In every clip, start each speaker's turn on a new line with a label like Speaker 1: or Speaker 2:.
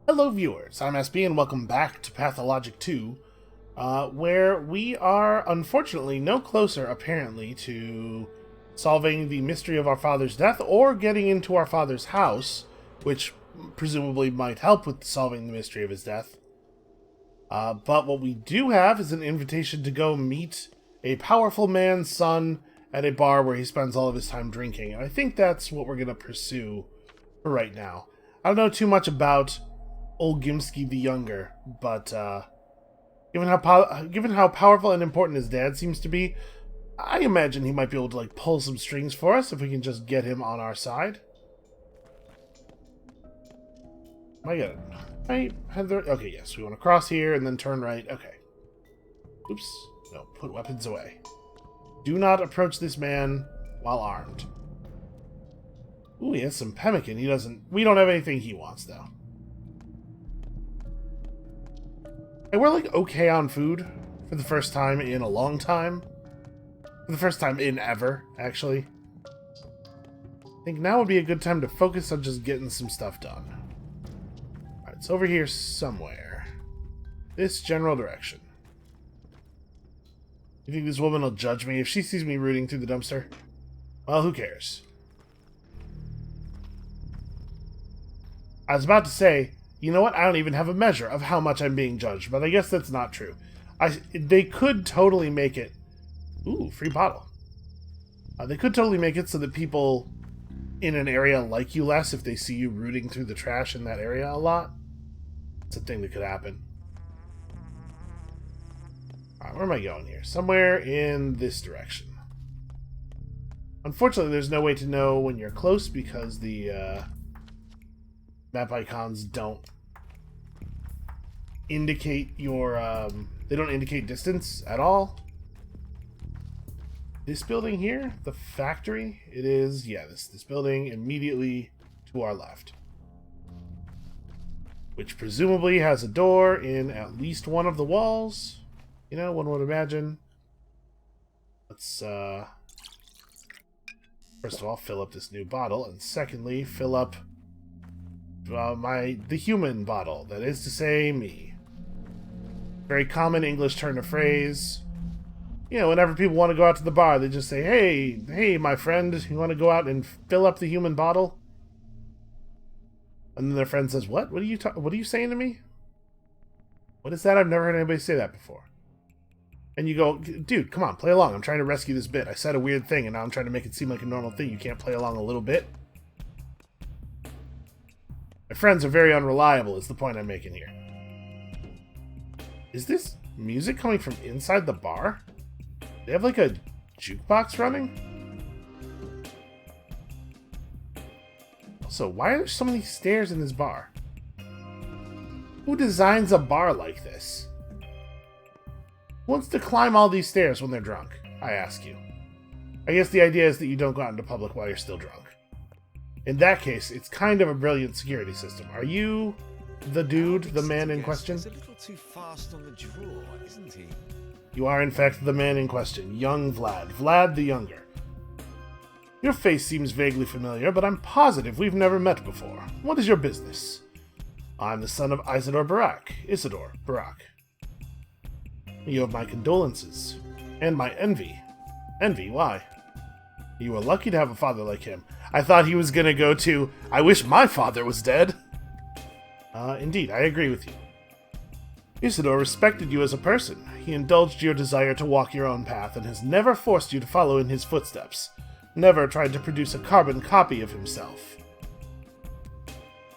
Speaker 1: Hello viewers, I'm SB and welcome back to Pathologic 2, where we are unfortunately no closer apparently to solving the mystery of our father's death or getting into our father's house, which presumably might help with solving the mystery of his death. But what we do have is an invitation to go meet a powerful man's son at a bar where he spends all of his time drinking, and I think that's what we're going to pursue for right now. I don't know too much about Old Gimsky the Younger, but given how powerful and important his dad seems to be, I imagine he might be able to pull some strings for us if we can just get him on our side. Am I good? Okay, yes, we want to cross here and then turn right. Okay. Oops. No, put weapons away. Do not approach this man while armed. Ooh, he has some pemmican. We don't have anything he wants, though. And we're okay on food for the first time in a long time. For the first time in ever, actually. I think now would be a good time to focus on just getting some stuff done. Alright, it's over here somewhere. This general direction. You think this woman will judge me if she sees me rooting through the dumpster? Well, who cares? I was about to say, you know what? I don't even have a measure of how much I'm being judged, but I guess that's not true. They could totally make it... Ooh, free bottle. They could totally make it so that people in an area like you less if they see you rooting through the trash in that area a lot. It's a thing that could happen. Alright, where am I going here? Somewhere in this direction. Unfortunately, there's no way to know when you're close because the map icons don't indicate your, they don't indicate distance at all. This building here, the factory, it is, yeah, this building immediately to our left. Which presumably has a door in at least one of the walls. You know, one would imagine. Let's, first of all, fill up this new bottle, and secondly, fill up the human bottle, that is to say, me. Very common English turn of phrase. You know, whenever people want to go out to the bar, they just say, hey, my friend, you want to go out and fill up the human bottle? And then their friend says, what? What are you saying to me? What is that? I've never heard anybody say that before. And you go, dude, come on, play along. I'm trying to rescue this bit. I said a weird thing, and now I'm trying to make it seem like a normal thing. You can't play along a little bit? My friends are very unreliable, is the point I'm making here. Is this music coming from inside the bar? They have a jukebox running? Also, why are there so many stairs in this bar? Who designs a bar like this? Who wants to climb all these stairs when they're drunk? I ask you. I guess the idea is that you don't go out into public while you're still drunk. In that case, it's kind of a brilliant security system. Are you the dude, the man in question?
Speaker 2: He's a little too fast on the draw, isn't he?
Speaker 1: You are, in fact, the man in question, young Vlad. Vlad the Younger. Your face seems vaguely familiar, but I'm positive we've never met before. What is your business? I'm the son of Isidore Barak. You have my condolences. And my envy. Envy? Why? You were lucky to have a father like him. I thought he was gonna go to, I wish my father was dead. Indeed, I agree with you. Isidore respected you as a person. He indulged your desire to walk your own path and has never forced you to follow in his footsteps. Never tried to produce a carbon copy of himself.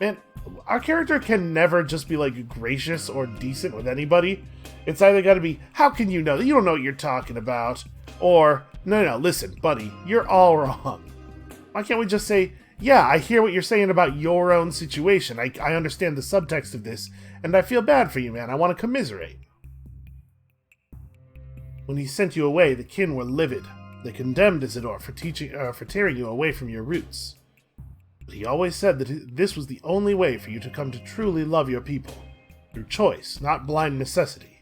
Speaker 1: Man, our character can never just be, gracious or decent with anybody. It's either gotta be, how can you know that? You don't know what you're talking about. Or, no, listen, buddy, you're all wrong. Why can't we just say, yeah, I hear what you're saying about your own situation. I understand the subtext of this, and I feel bad for you, man. I want to commiserate. When he sent you away, the kin were livid. They condemned Isidore for tearing you away from your roots. But he always said that this was the only way for you to come to truly love your people. Through choice, not blind necessity.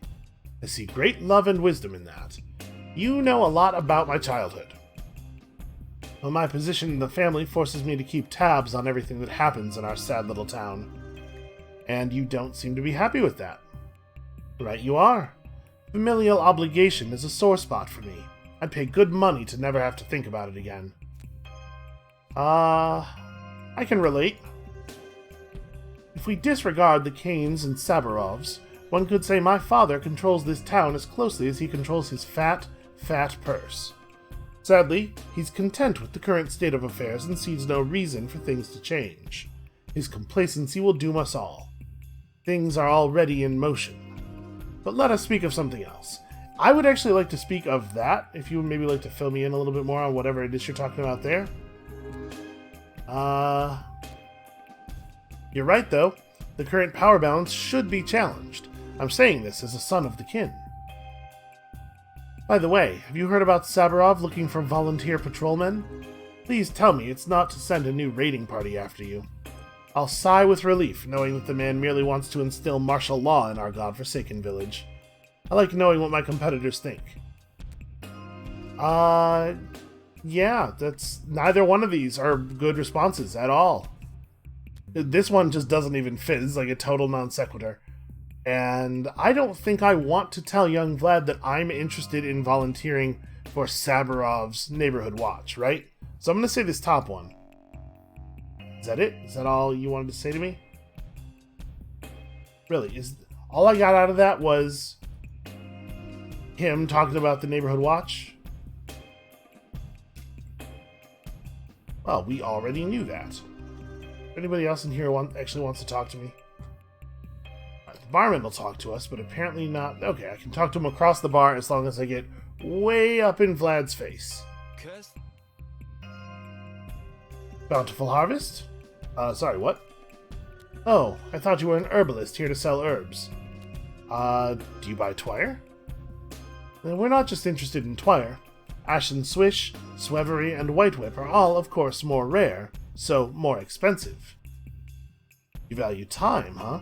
Speaker 1: I see great love and wisdom in that. You know a lot about my childhood. Well, my position in the family forces me to keep tabs on everything that happens in our sad little town. and you don't seem to be happy with that. Right you are. Familial obligation is a sore spot for me. I'd pay good money to never have to think about it again. I can relate. If we disregard the Kanes and Sabarovs, one could say my father controls this town as closely as he controls his fat purse. Sadly, he's content with the current state of affairs and sees no reason for things to change. His complacency will doom us all. Things are already in motion. But let us speak of something else. I would actually like to speak of that, if you would maybe like to fill me in a little bit more on whatever it is you're talking about there. You're right, though. The current power balance should be challenged. I'm saying this as a son of the kin. By the way, have you heard about Sabarov looking for volunteer patrolmen? Please tell me it's not to send a new raiding party after you. I'll sigh with relief, knowing that the man merely wants to instill martial law in our godforsaken village. I like knowing what my competitors think. Yeah, that's neither one of these are good responses at all. This one just doesn't even fit. It's like a total non sequitur. And I don't think I want to tell young Vlad that I'm interested in volunteering for Sabarov's neighborhood watch, right? So I'm going to say this top one. Is that it? Is that all you wanted to say to me? Really, all I got out of that was him talking about the neighborhood watch? Well, we already knew that. If anybody else in here actually wants to talk to me? The barman will talk to us, but apparently not. Okay, I can talk to him across the bar as long as I get way up in Vlad's face.
Speaker 2: Curse.
Speaker 1: Bountiful harvest? Sorry, what? Oh, I thought you were an herbalist here to sell herbs. Do you buy twire? We're not just interested in twire. Ashen swish, swevery, and white whip are all, of course, more rare, so more expensive. You value time, huh?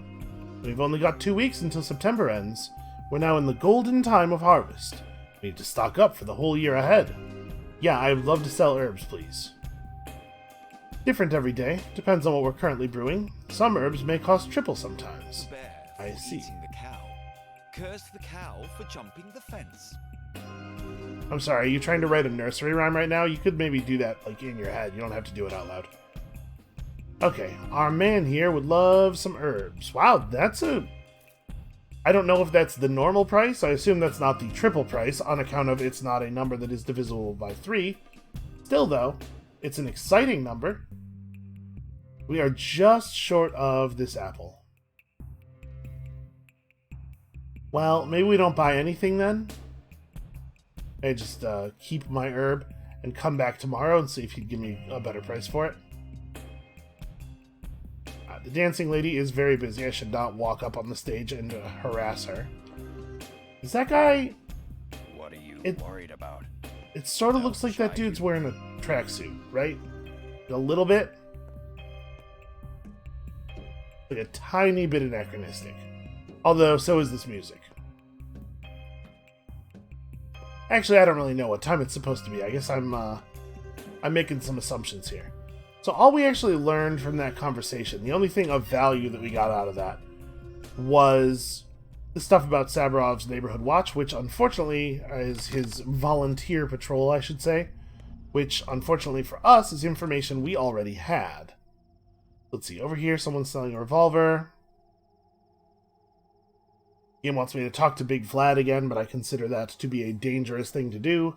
Speaker 1: We've only got 2 weeks until September ends. We're now in the golden time of harvest. We need to stock up for the whole year ahead. Yeah, I would love to sell herbs, please. Different every day. Depends on what we're currently brewing. Some herbs may cost triple sometimes.
Speaker 2: The bear for
Speaker 1: I see.
Speaker 2: eating the cow. Curse the cow for jumping the fence.
Speaker 1: I'm sorry, are you trying to write a nursery rhyme right now? You could maybe do that like in your head. You don't have to do it out loud. Okay, our man here would love some herbs. Wow, that's I don't know if that's the normal price. I assume that's not the triple price on account of it's not a number that is divisible by 3. Still, though, it's an exciting number. We are just short of this apple. Well, maybe we don't buy anything then. I just keep my herb and come back tomorrow and see if he'd give me a better price for it. The dancing lady is very busy. I should not walk up on the stage and harass her. Is that guy...
Speaker 2: What are you worried about?
Speaker 1: It sort of looks like that dude's wearing a tracksuit, right? A little bit. Like a tiny bit anachronistic. Although, so is this music. Actually, I don't really know what time it's supposed to be. I guess I'm making some assumptions here. So all we actually learned from that conversation, the only thing of value that we got out of that, was the stuff about Sabarov's neighborhood watch, which unfortunately is his volunteer patrol, I should say, which unfortunately for us is information we already had. Let's see, over here someone's selling a revolver. He wants me to talk to Big Vlad again, but I consider that to be a dangerous thing to do.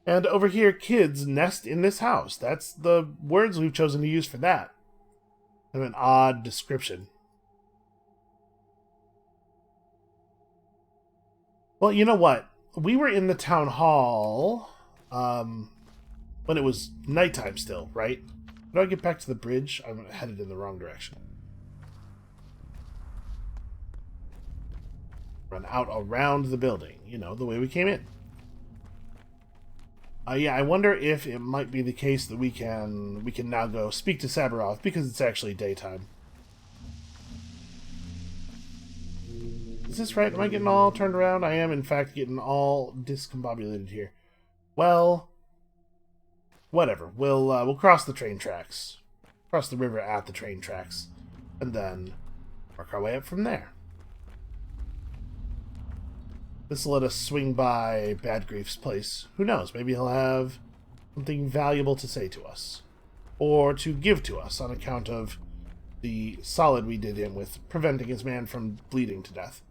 Speaker 1: And over here, kids nest in this house. That's the words we've chosen to use for that. Kind of an odd description. Well, you know what? We were in the town hall when it was nighttime still, right? How do I get back to the bridge? I'm headed in the wrong direction. Run out around the building, you know, the way we came in. Yeah, I wonder if it might be the case that we can now go speak to Sabarov because it's actually daytime. Is this right? Am I getting all turned around? I am, in fact, getting all discombobulated here. Well, whatever. We'll cross the train tracks, cross the river at the train tracks, and then Work our way up from there. This will let us swing by Bad Grief's place. Who knows, maybe he'll have something valuable to say to us. Or to give to us on account of the solid we did him with preventing his man from bleeding to death.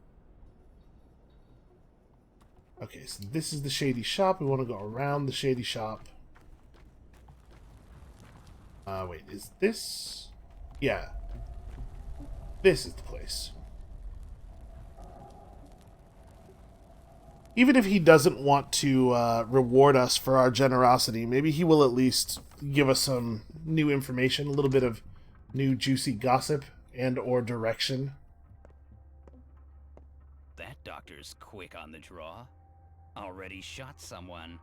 Speaker 1: Okay, so this is the shady shop. We want to go around the shady shop. Wait, is this... Yeah. This is the place. Even if he doesn't want to reward us for our generosity, maybe he will at least give us some new information, a little bit of new juicy gossip and or direction.
Speaker 3: That doctor's quick on the draw. Already shot someone.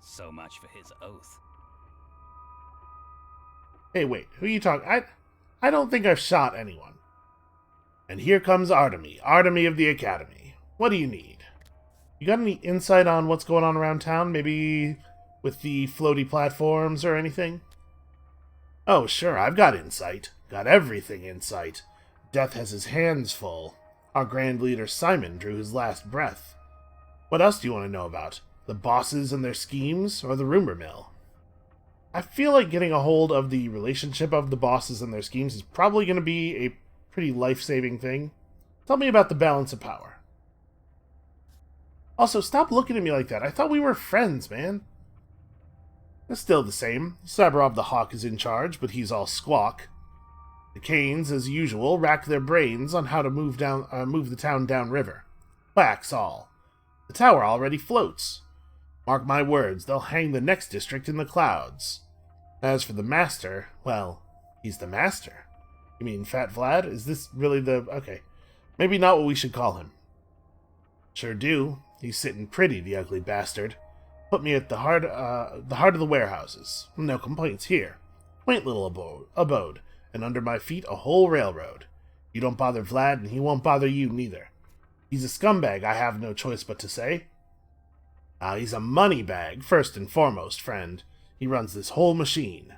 Speaker 3: So much for his oath.
Speaker 1: Hey, wait, who are you talking? I don't think I've shot anyone. And here comes Artemy of the Academy. What do you need? You got any insight on what's going on around town? Maybe with the floaty platforms or anything? Oh, sure, I've got insight. Got everything in sight. Death has his hands full. Our grand leader Simon drew his last breath. What else do you want to know about? The bosses and their schemes, or the rumor mill? I feel like getting a hold of the relationship of the bosses and their schemes is probably going to be a pretty life-saving thing. Tell me about the balance of power. Also, stop looking at me like that. I thought we were friends, man. It's still the same. Sabarov the Hawk is in charge, but he's all squawk. The Canes, as usual, rack their brains on how to move the town downriver. Wax all. The tower already floats. Mark my words, they'll hang the next district in the clouds. As for the master, well, he's the master. You mean Fat Vlad? Is this really the... Okay. Maybe not what we should call him. Sure do. He's sitting pretty, the ugly bastard. Put me at the heart of the warehouses. No complaints here. Quaint little abode, and under my feet a whole railroad. You don't bother Vlad, and he won't bother you neither. He's a scumbag, I have no choice but to say. He's a money bag, first and foremost, friend. He runs this whole machine.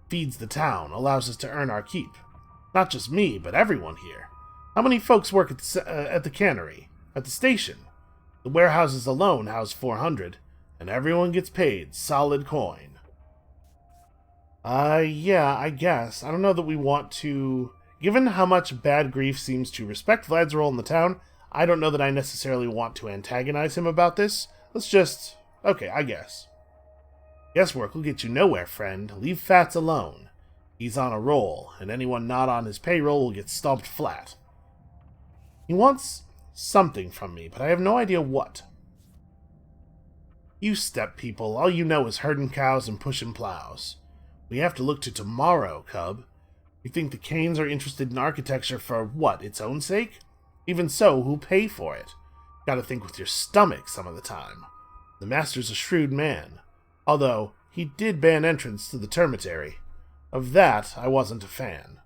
Speaker 1: Feeds the town, allows us to earn our keep. Not just me, but everyone here. How many folks work at the cannery? At the station? The warehouses alone house 400, and everyone gets paid solid coin. Yeah, I guess. I don't know that we want to... Given how much Bad Grief seems to respect Vlad's role in the town, I don't know that I necessarily want to antagonize him about this. Let's just... Okay, I guess. Guesswork will get you nowhere, friend. Leave Fats alone. He's on a roll, and anyone not on his payroll will get stomped flat. He wants something from me, but I have no idea what. You steppe people, all you know is herding cows and pushing plows. We have to look to tomorrow, cub. You think the Canes are interested in architecture for, what, its own sake? Even so, who'll pay for it? Gotta think with your stomach some of the time. The master's a shrewd man, although he did ban entrance to the termitary. Of that, I wasn't a fan.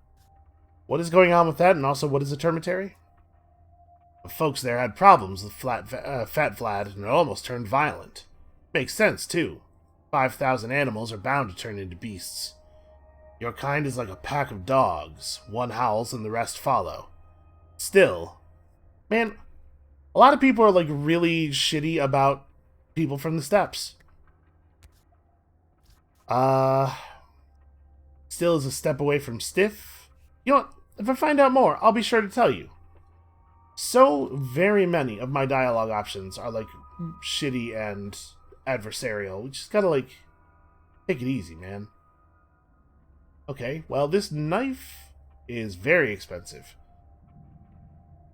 Speaker 1: What is going on with that, and also what is a termitary? The folks there had problems with Fat Vlad, and it almost turned violent. Makes sense, too. 5,000 animals are bound to turn into beasts. Your kind is like a pack of dogs. One howls and the rest follow. Still, man, a lot of people are like really shitty about people from the steppes. Still is a step away from stiff. You know what? If I find out more, I'll be sure to tell you. So very many of my dialogue options are like shitty and adversarial. We just gotta like take it easy, man. Okay, well, this knife is very expensive.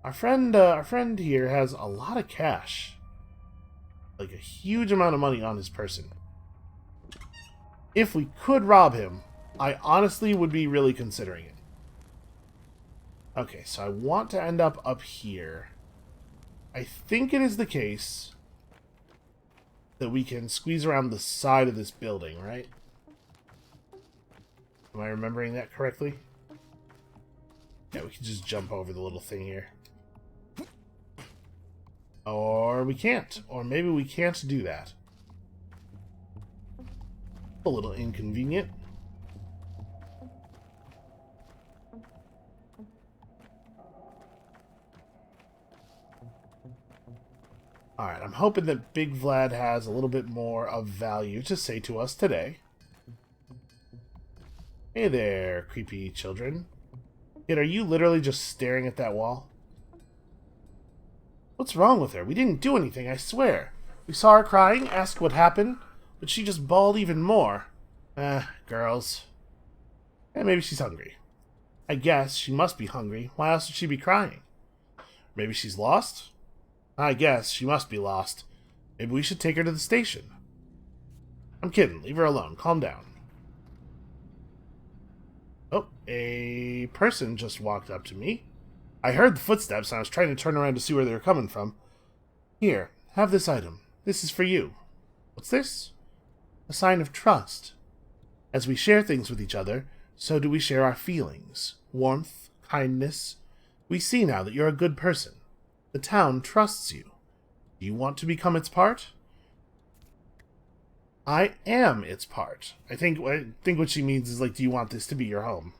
Speaker 1: Our friend here has a lot of cash. Like a huge amount of money on his person. If we could rob him, I honestly would be really considering it. Okay, so I want to end up here. I think it is the case that we can squeeze around the side of this building, right? Am I remembering that correctly? Yeah, we can just jump over the little thing here. Or we can't. Or maybe we can't do that. A little inconvenient. Alright, I'm hoping that Big Vlad has a little bit more of value to say to us today. Hey there, creepy children. Kid, are you literally just staring at that wall? What's wrong with her? We didn't do anything, I swear. We saw her crying, asked what happened, but she just bawled even more. Girls. Maybe she's hungry. I guess she must be hungry. Why else would she be crying? Maybe she's lost? I guess she must be lost. Maybe we should take her to the station. I'm kidding. Leave her alone. Calm down. Oh, a person just walked up to me. I heard the footsteps and I was trying to turn around to see where they were coming from. Here, have this item. This is for you. What's this? A sign of trust. As we share things with each other, so do we share our feelings. Warmth, kindness. We see now that you're a good person. The town trusts you. Do you want to become its part? I am its part. I think what she means is, like, do you want this to be your home?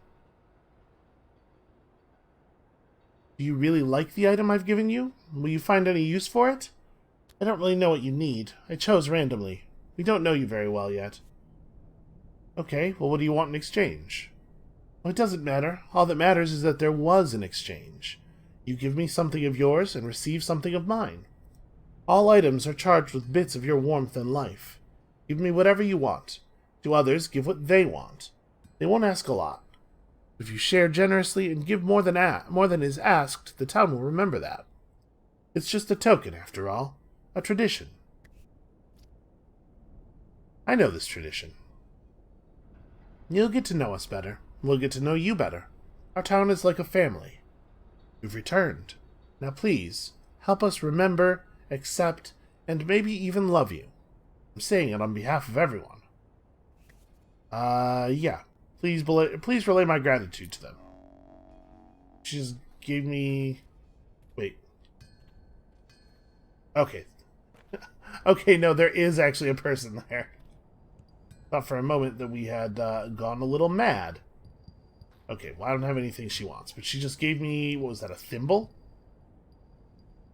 Speaker 1: Do you really like the item I've given you? Will you find any use for it? I don't really know what you need. I chose randomly. We don't know you very well yet. Okay, well, what do you want in exchange? Well, it doesn't matter. All that matters is that there was an exchange. You give me something of yours and receive something of mine. All items are charged with bits of your warmth and life. Give me whatever you want. To others, give what they want. They won't ask a lot. If you share generously and give more than is asked, the town will remember that. It's just a token, after all. A tradition. I know this tradition. You'll get to know us better. We'll get to know you better. Our town is like a family. We've returned. Now please, help us remember, accept, and maybe even love you. I'm saying it on behalf of everyone. Yeah. Please relay my gratitude to them. She just gave me... Wait. Okay. Okay, no, there is actually a person there. Thought for a moment that we had gone a little mad. Okay, well, I don't have anything she wants, but she just gave me, what was that, a thimble?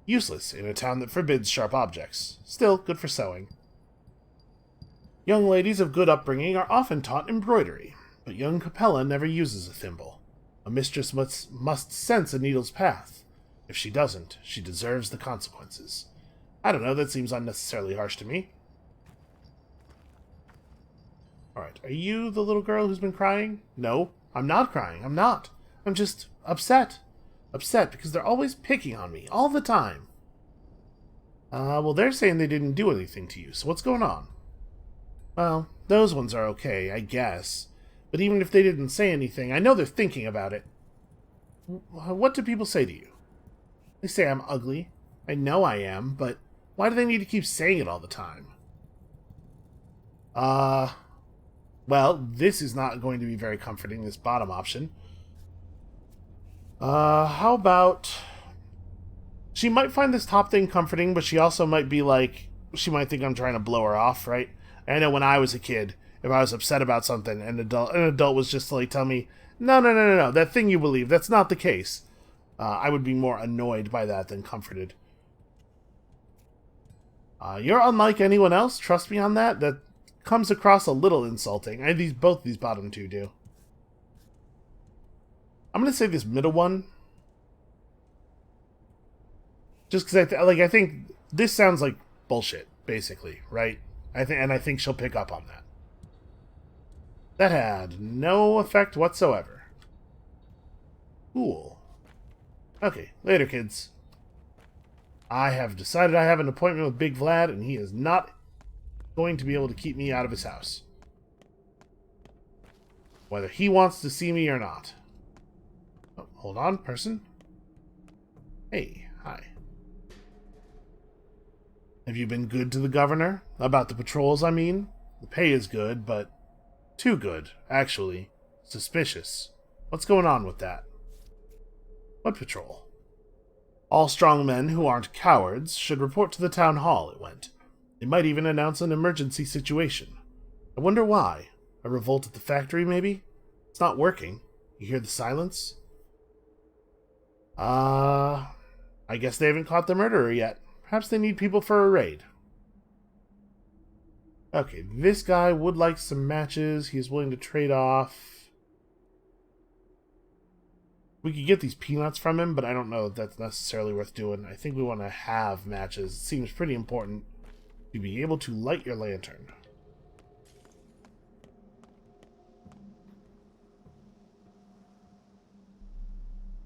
Speaker 1: Useless in a town that forbids sharp objects. Still, good for sewing. Young ladies of good upbringing are often taught embroidery, but young Capella never uses a thimble. A mistress must sense a needle's path. If she doesn't, she deserves the consequences. I don't know, that seems unnecessarily harsh to me. Alright, are you the little girl who's been crying? No, I'm not crying, I'm not. I'm just upset. Upset because they're always picking on me, all the time. Well, they're saying they didn't do anything to you, so what's going on? Well, those ones are okay, I guess. But even if they didn't say anything, I know they're thinking about it. What do people say to you? They say I'm ugly. I know I am, but why do they need to keep saying it all the time? Well, this is not going to be very comforting, this bottom option. How about... She might find this top thing comforting, but she also might be like... She might think I'm trying to blow her off, right? I know when I was a kid, if I was upset about something, an adult was just to, like, tell me, no, that thing you believe, that's not the case. I would be more annoyed by that than comforted. You're unlike anyone else, trust me on that. That comes across a little insulting. Both these bottom two do. I'm gonna say this middle one, just because I think this sounds like bullshit, basically, right? I think she'll pick up on that. That had no effect whatsoever. Cool. Okay, later, kids. I have decided I have an appointment with Big Vlad, and he is not going to be able to keep me out of his house. Whether he wants to see me or not. Oh, hold on, person. Hey, hi. Have you been good to the governor? About the patrols, I mean? The pay is good, but... too good, actually. Suspicious. What's going on with that? What patrol? All strong men who aren't cowards should report to the town hall, it went. They might even announce an emergency situation. I wonder why. A revolt at the factory, maybe? It's not working. You hear the silence? I guess they haven't caught the murderer yet. Perhaps they need people for a raid. Okay, this guy would like some matches. He's willing to trade off. We could get these peanuts from him, but I don't know if that's necessarily worth doing. I think we want to have matches. It seems pretty important to be able to light your lantern.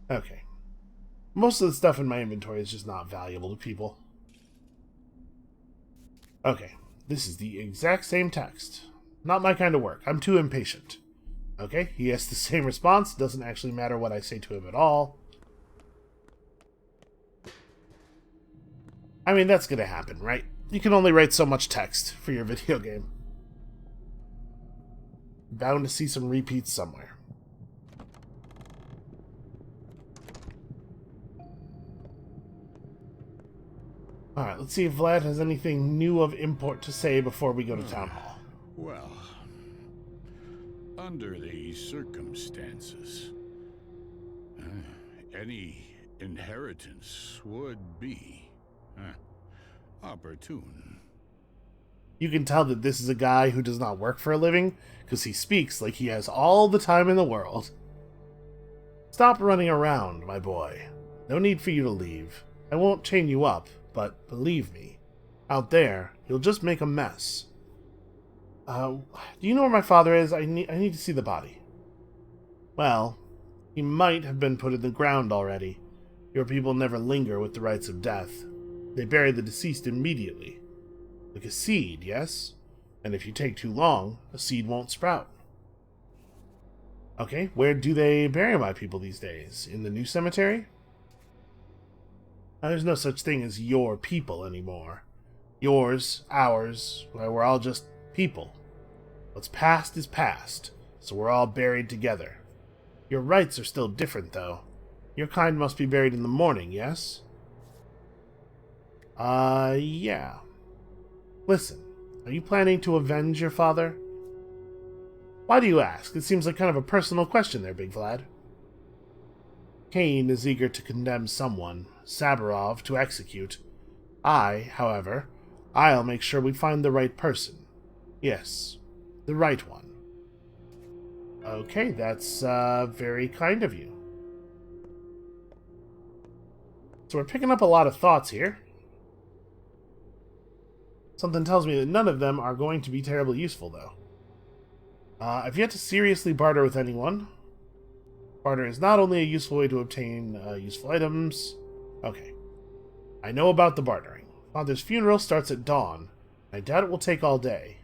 Speaker 1: Okay. Most of the stuff in my inventory is just not valuable to people. Okay. This is the exact same text. Not my kind of work. I'm too impatient. Okay, he has the same response. Doesn't actually matter what I say to him at all. I mean, that's gonna happen, right? You can only write so much text for your video game. Bound to see some repeats somewhere. Alright, let's see if Vlad has anything new of import to say before we go to Town Hall.
Speaker 4: Well, under these circumstances, any inheritance would be opportune.
Speaker 1: You can tell that this is a guy who does not work for a living, because he speaks like he has all the time in the world. Stop running around, my boy. No need for you to leave. I won't chain you up, but believe me, out there, you'll just make a mess. Do you know where my father is? I need to see the body. Well, he might have been put in the ground already. Your people never linger with the rites of death. They bury the deceased immediately. Like a seed, yes? And if you take too long, a seed won't sprout. Okay, where do they bury my people these days? In the new cemetery? Now, there's no such thing as your people anymore. Yours, ours, well, we're all just people. What's past is past, so we're all buried together. Your rites are still different, though. Your kind must be buried in the morning, yes? Yeah. Listen, are you planning to avenge your father? Why do you ask? It seems like kind of a personal question there, Big Vlad. Cain is eager to condemn someone, Saburov to execute. However, I'll make sure we find the right person. Yes, the right one. Okay, that's very kind of you. So we're picking up a lot of thoughts here. Something tells me that none of them are going to be terribly useful, though. I've yet to seriously barter with anyone. Barter is not only a useful way to obtain useful items. Okay. I know about the bartering. Father's funeral starts at dawn. I doubt it will take all day.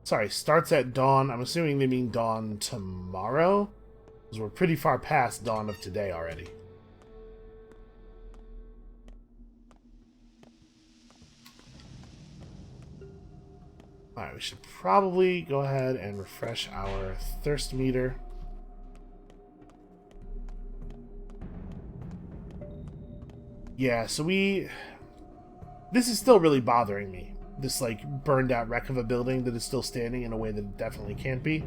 Speaker 1: Sorry, starts at dawn. I'm assuming they mean dawn tomorrow? Because we're pretty far past dawn of today already. Alright, we should probably go ahead and refresh our thirst meter. Yeah, so this is still really bothering me. This, like, burned out wreck of a building that is still standing in a way that it definitely can't be.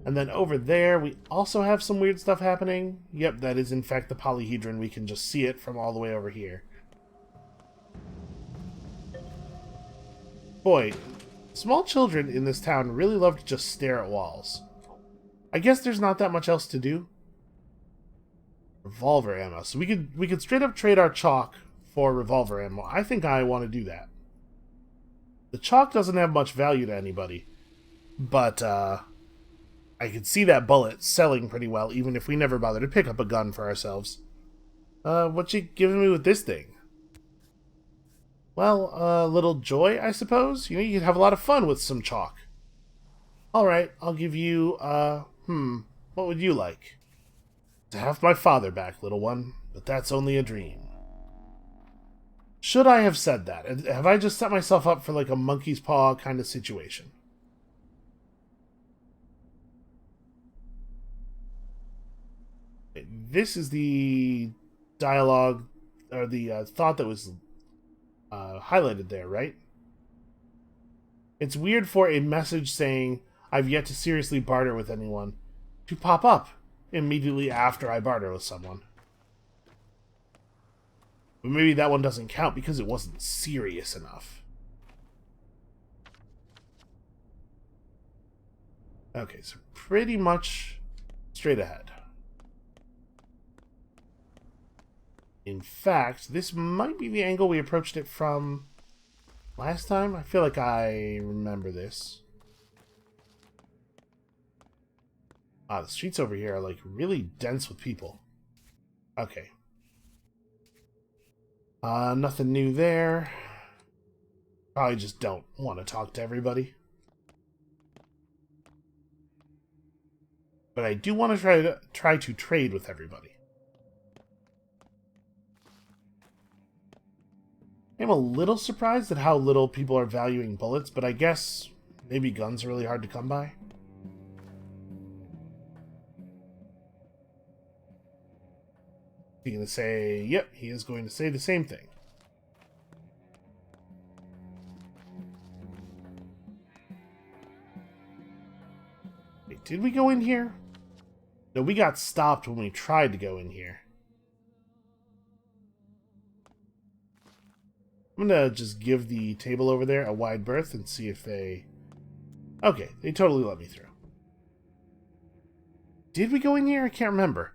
Speaker 1: And then over there, we also have some weird stuff happening. Yep, that is in fact the polyhedron. We can just see it from all the way over here. Boy, small children in this town really love to just stare at walls. I guess there's not that much else to do. Revolver ammo. So we could straight up trade our chalk for revolver ammo. I think I want to do that. The chalk doesn't have much value to anybody, but I could see that bullet selling pretty well, even if we never bother to pick up a gun for ourselves. What you giving me with this thing? Well, a little joy, I suppose. You know, you could have a lot of fun with some chalk. Alright, I'll give you, what would you like? To have my father back, little one, but that's only a dream. Should I have said that? Have I just set myself up for like a monkey's paw kind of situation? This is the dialogue, or the thought that was highlighted there, right? It's weird for a message saying, I've yet to seriously barter with anyone, to pop up immediately after I barter with someone. But maybe that one doesn't count because it wasn't serious enough. Okay, so pretty much straight ahead. In fact, this might be the angle we approached it from last time. I feel like I remember this. Ah, the streets over here are like really dense with people. Okay. Nothing new there. Probably just don't want to talk to everybody. But I do want to try to trade with everybody. I'm a little surprised at how little people are valuing bullets, but I guess maybe guns are really hard to come by. He's going to say, yep, he is going to say the same thing. Wait, did we go in here? No, we got stopped when we tried to go in here. I'm gonna just give the table over there a wide berth and see if they... Okay, they totally let me through. Did we go in here? I can't remember.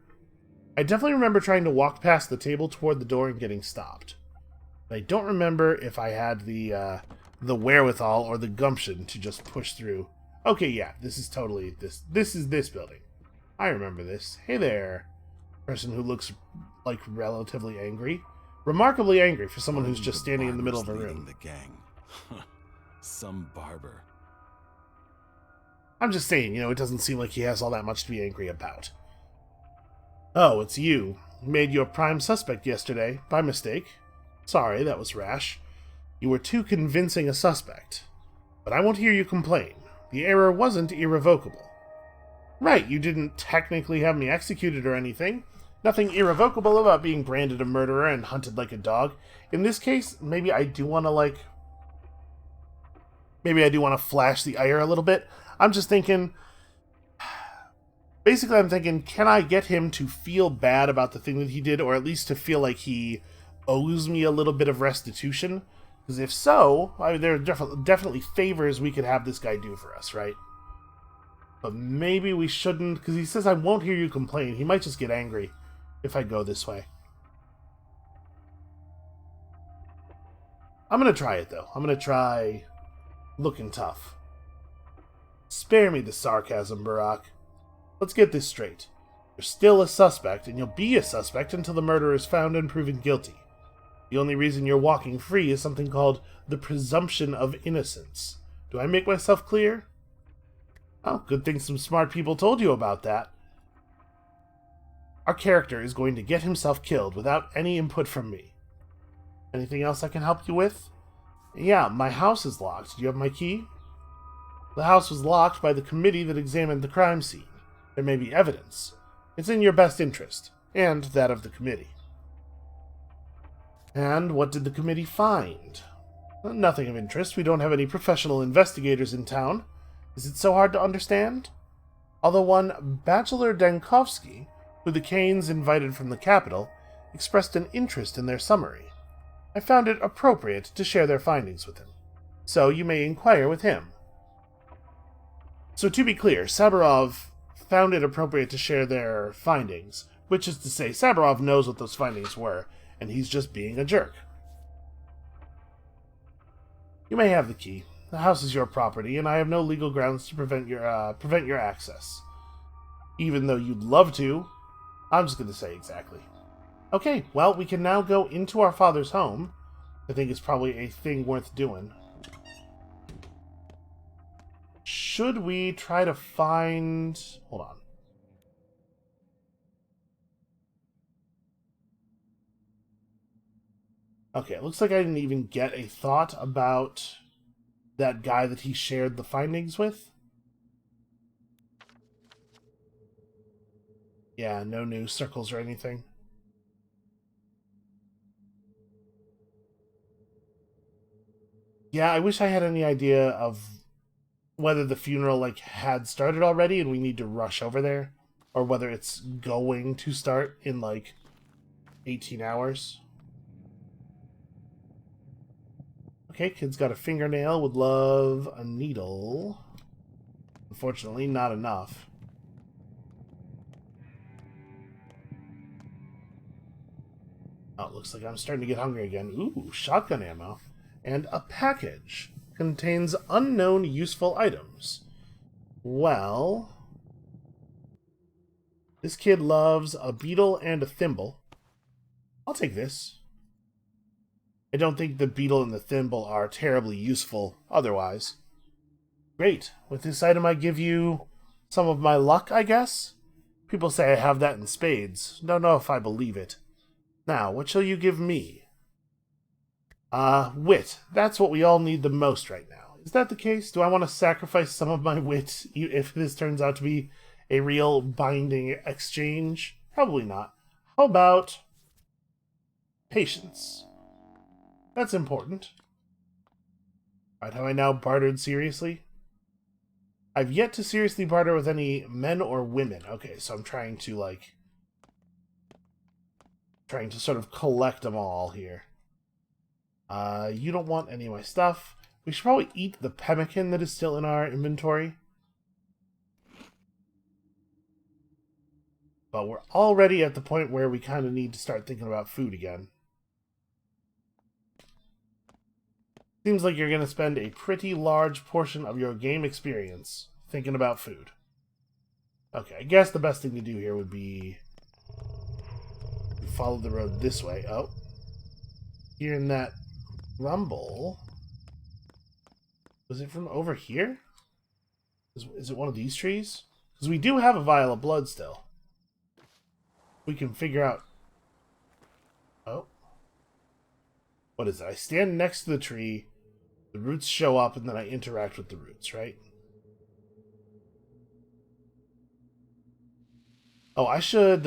Speaker 1: I definitely remember trying to walk past the table toward the door and getting stopped. But I don't remember if I had the wherewithal or the gumption to just push through. Okay, yeah, this is totally this. This is this building. I remember this. Hey there, person who looks like relatively angry. Remarkably angry for someone who's just standing in the middle of a room.
Speaker 5: The gang. Some barber.
Speaker 1: I'm just saying, it doesn't seem like he has all that much to be angry about. Oh, it's you. Made you a prime suspect yesterday, by mistake. Sorry, that was rash. You were too convincing a suspect. But I won't hear you complain. The error wasn't irrevocable. Right, you didn't technically have me executed or anything. Nothing irrevocable about being branded a murderer and hunted like a dog. In this case, maybe I do want to, maybe I do want to flash the ire a little bit. I'm just thinking... Basically, I'm thinking, can I get him to feel bad about the thing that he did, or at least to feel like he owes me a little bit of restitution? Because if so, there are definitely favors we could have this guy do for us, right? But maybe we shouldn't, because he says I won't hear you complain. He might just get angry if I go this way. I'm going to try it, though. I'm going to try looking tough. Spare me the sarcasm, Barack. Let's get this straight. You're still a suspect, and you'll be a suspect until the murderer is found and proven guilty. The only reason you're walking free is something called the presumption of innocence. Do I make myself clear? Oh, good thing some smart people told you about that. Our character is going to get himself killed without any input from me. Anything else I can help you with? Yeah, my house is locked. Do you have my key? The house was locked by the committee that examined the crime scene. There may be evidence. It's in your best interest, and that of the committee. And what did the committee find? Nothing of interest. We don't have any professional investigators in town. Is it so hard to understand? Although one Bachelor Dankovsky, who the Kanes invited from the capital, expressed an interest in their summary. I found it appropriate to share their findings with him. So you may inquire with him. So to be clear, Saburov found it appropriate to share their findings, which is to say Saburov knows what those findings were, and he's just being a jerk. You may have the key. The house is your property, and I have no legal grounds to prevent your access. Even though you'd love to, I'm just going to say exactly. Okay, well, we can now go into our father's home. I think it's probably a thing worth doing. Should we try to find... Hold on. Okay, it looks like I didn't even get a thought about that guy that he shared the findings with. Yeah, no new circles or anything. Yeah, I wish I had any idea of whether the funeral, had started already and we need to rush over there, or whether it's going to start in, 18 hours. Okay, kid's got a fingernail, would love a needle. Unfortunately, not enough. Oh, it looks like I'm starting to get hungry again. Ooh, shotgun ammo. And a package. Contains unknown useful items. Well... This kid loves a beetle and a thimble. I'll take this. I don't think the beetle and the thimble are terribly useful otherwise. Great. With this item I give you some of my luck, I guess? People say I have that in spades. Don't know if I believe it. Now, what shall you give me? Wit. That's what we all need the most right now. Is that the case? Do I want to sacrifice some of my wit if this turns out to be a real binding exchange? Probably not. How about patience? That's important. Alright, have I now bartered seriously? I've yet to seriously barter with any men or women. Okay, so I'm trying to, like... trying to sort of collect them all here. You don't want any of my stuff. We should probably eat the pemmican that is still in our inventory. But we're already at the point where we kind of need to start thinking about food again. Seems like you're going to spend a pretty large portion of your game experience thinking about food. Okay, I guess the best thing to do here would be follow the road this way. Oh. Hearing that rumble. Was it from over here? Is it one of these trees? Because we do have a vial of blood still. We can figure out... Oh. What is it? I stand next to the tree, the roots show up, and then I interact with the roots, right? Oh, I should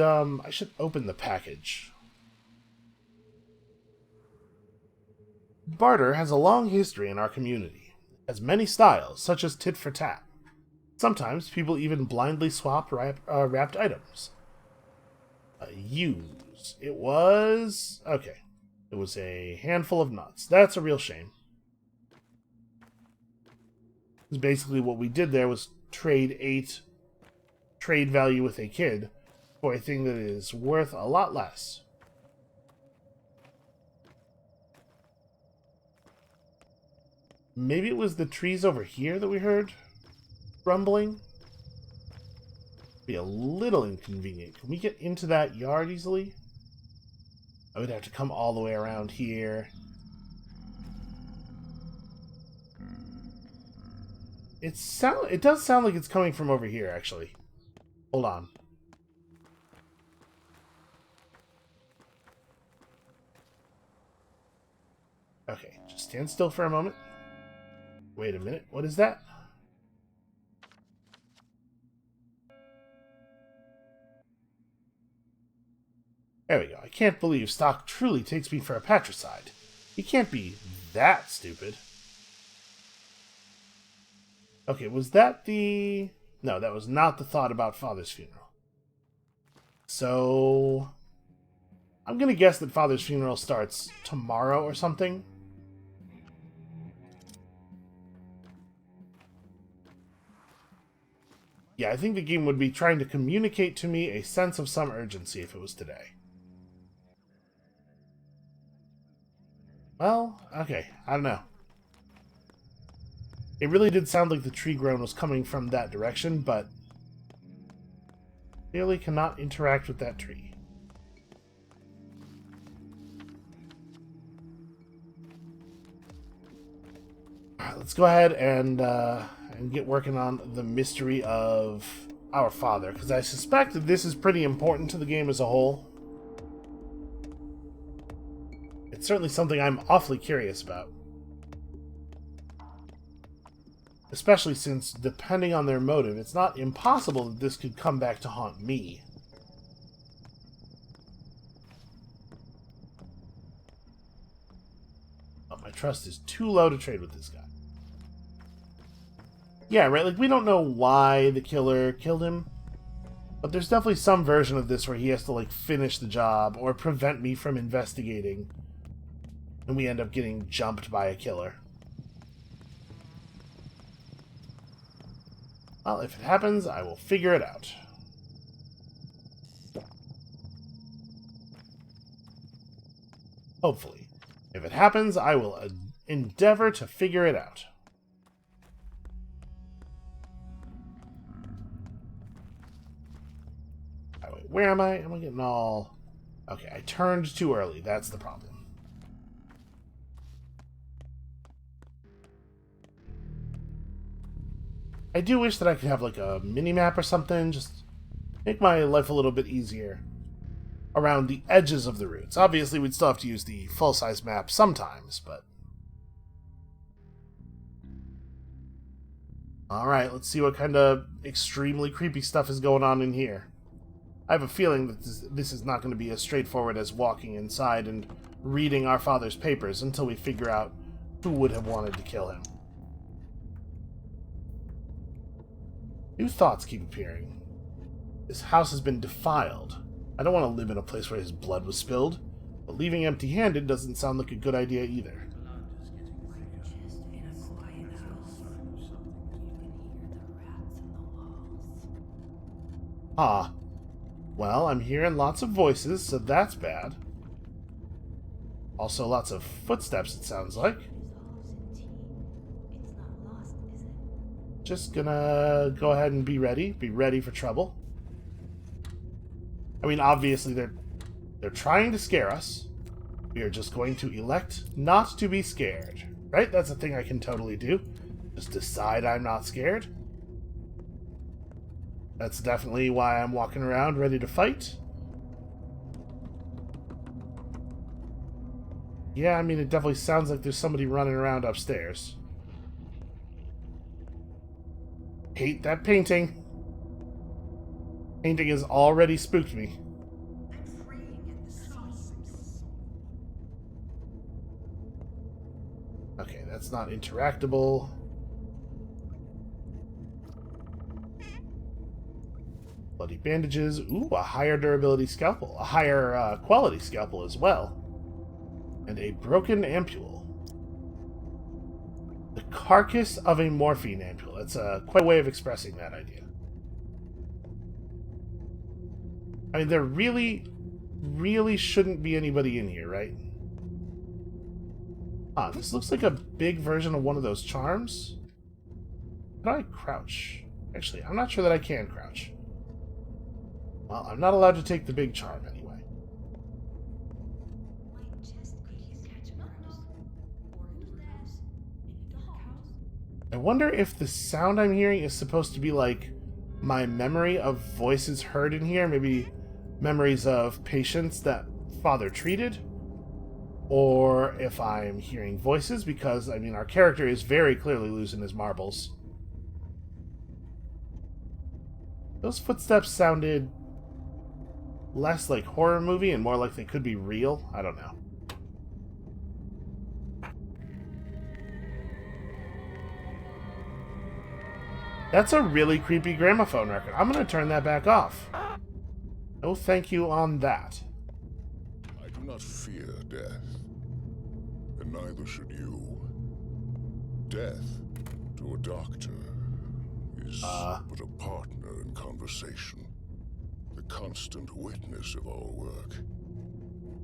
Speaker 1: open the package. Barter has a long history in our community. It has many styles, such as tit for tat. Sometimes people even blindly swap wrapped items. Use. It was... Okay. It was a handful of nuts. That's a real shame. Basically what we did there was trade value with a kid for a thing that is worth a lot less. Maybe it was the trees over here that we heard rumbling? Be a little inconvenient. Can we get into that yard easily? I would have to come all the way around here. It does sound like it's coming from over here, actually. Hold on. Okay, just stand still for a moment. Wait a minute, what is that? There we go. I can't believe Stock truly takes me for a patricide. He can't be that stupid. Okay, was that the... No, that was not the thought about Father's funeral. So... I'm gonna guess that Father's funeral starts tomorrow or something. Yeah, I think the game would be trying to communicate to me a sense of some urgency if it was today. Well, okay, I don't know. It really did sound like the tree grown was coming from that direction, but clearly cannot interact with that tree. Alright, let's go ahead and get working on the mystery of our father, because I suspect that this is pretty important to the game as a whole. It's certainly something I'm awfully curious about. Especially since, depending on their motive, it's not impossible that this could come back to haunt me. Oh, my trust is too low to trade with this guy. Yeah, right, like, we don't know why the killer killed him, but there's definitely some version of this where he has to, like, finish the job or prevent me from investigating, and we end up getting jumped by a killer. Well, if it happens, I will figure it out. Hopefully. If it happens, I will endeavor to figure it out. Oh, wait, where am I? Am I getting all... Okay, I turned too early. That's the problem. I do wish that I could have like a mini-map or something, just make my life a little bit easier around the edges of the routes. Obviously, we'd still have to use the full-size map sometimes, but... Alright, let's see what kind of extremely creepy stuff is going on in here. I have a feeling that this is not going to be as straightforward as walking inside and reading our father's papers until we figure out who would have wanted to kill him. New thoughts keep appearing. This house has been defiled. I don't want to live in a place where his blood was spilled, but leaving empty-handed doesn't sound like a good idea either. Ah. Well, I'm hearing lots of voices, so that's bad. Also lots of footsteps, it sounds like. Just gonna go ahead and be ready for trouble. I mean, obviously they're trying to scare us. We are just going to elect not to be scared, right? That's a thing I can totally do. Just decide I'm not scared. That's definitely why I'm walking around ready to fight. Yeah, I mean, it definitely sounds like there's somebody running around upstairs. Hate that painting. Painting has already spooked me. Okay, that's not interactable. Bloody bandages. Ooh, a higher durability scalpel. A higher quality scalpel as well. And a broken ampule. The carcass of a morphine ampule. That's quite a way of expressing that idea. I mean, there really shouldn't be anybody in here, right? Ah, this looks like a big version of one of those charms. Can I crouch? Actually, I'm not sure that I can crouch. Well, I'm not allowed to take the big charm anyway. I wonder if the sound I'm hearing is supposed to be like my memory of voices heard in here, maybe memories of patients that Father treated, or if I'm hearing voices, because, I mean, our character is very clearly losing his marbles. Those footsteps sounded less like horror movie and more like they could be real. I don't know. That's a really creepy gramophone record. I'm going to turn that back off. No thank you on that.
Speaker 4: I do not fear death, and neither should you. Death, to a doctor, is but a partner in conversation, the constant witness of our work,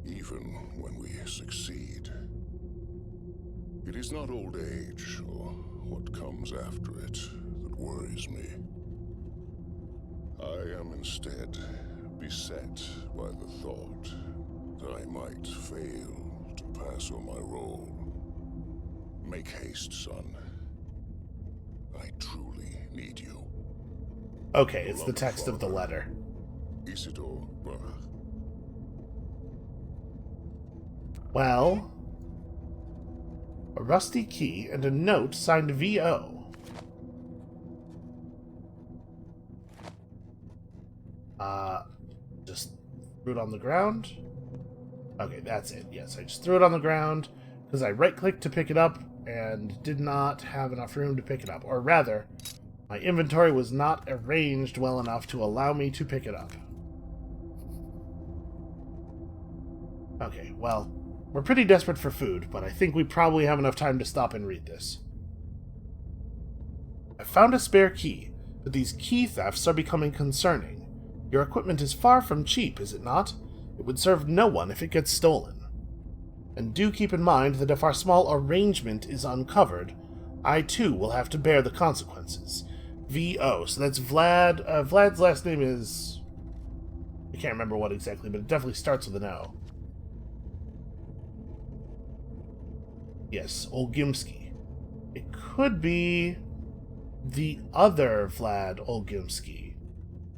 Speaker 4: even when we succeed. It is not old age, or what comes after it, that worries me. I am instead beset by the thought that I might fail to pass on my role. Make haste, son. I truly need you.
Speaker 1: Okay, it's the text of the letter.
Speaker 4: Isidore, brother.
Speaker 1: Well, a rusty key and a note signed V.O. Just threw it on the ground. Okay, that's it. Yes, I just threw it on the ground because I right-clicked to pick it up and did not have enough room to pick it up. Or rather, my inventory was not arranged well enough to allow me to pick it up. Okay, well, we're pretty desperate for food, but I think we probably have enough time to stop and read this. I found a spare key. But these key thefts are becoming concerning. Your equipment is far from cheap, is it not? It would serve no one if it gets stolen. And do keep in mind that if our small arrangement is uncovered, I too will have to bear the consequences. V.O. So that's Vlad. Vlad's last name is... I can't remember what exactly, but it definitely starts with an O. Yes, Olgimsky. It could be the other Vlad Olgimsky,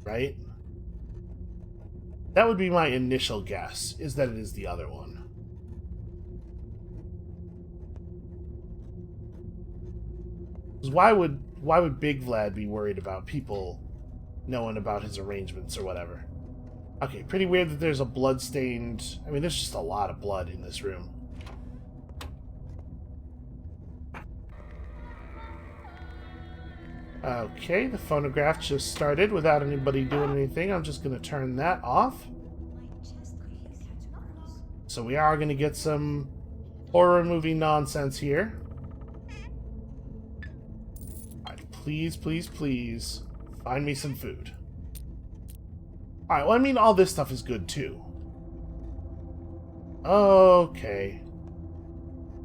Speaker 1: right? That would be my initial guess, is that it is the other one. Why would Big Vlad be worried about people knowing about his arrangements or whatever? Okay, pretty weird that there's a blood-stained... I mean, there's just a lot of blood in this room. Okay, the phonograph just started without anybody doing anything. I'm just going to turn that off. So we are going to get some horror movie nonsense here. Alright, please, please, please, find me some food. Alright, well, I mean, all this stuff is good, too. Okay.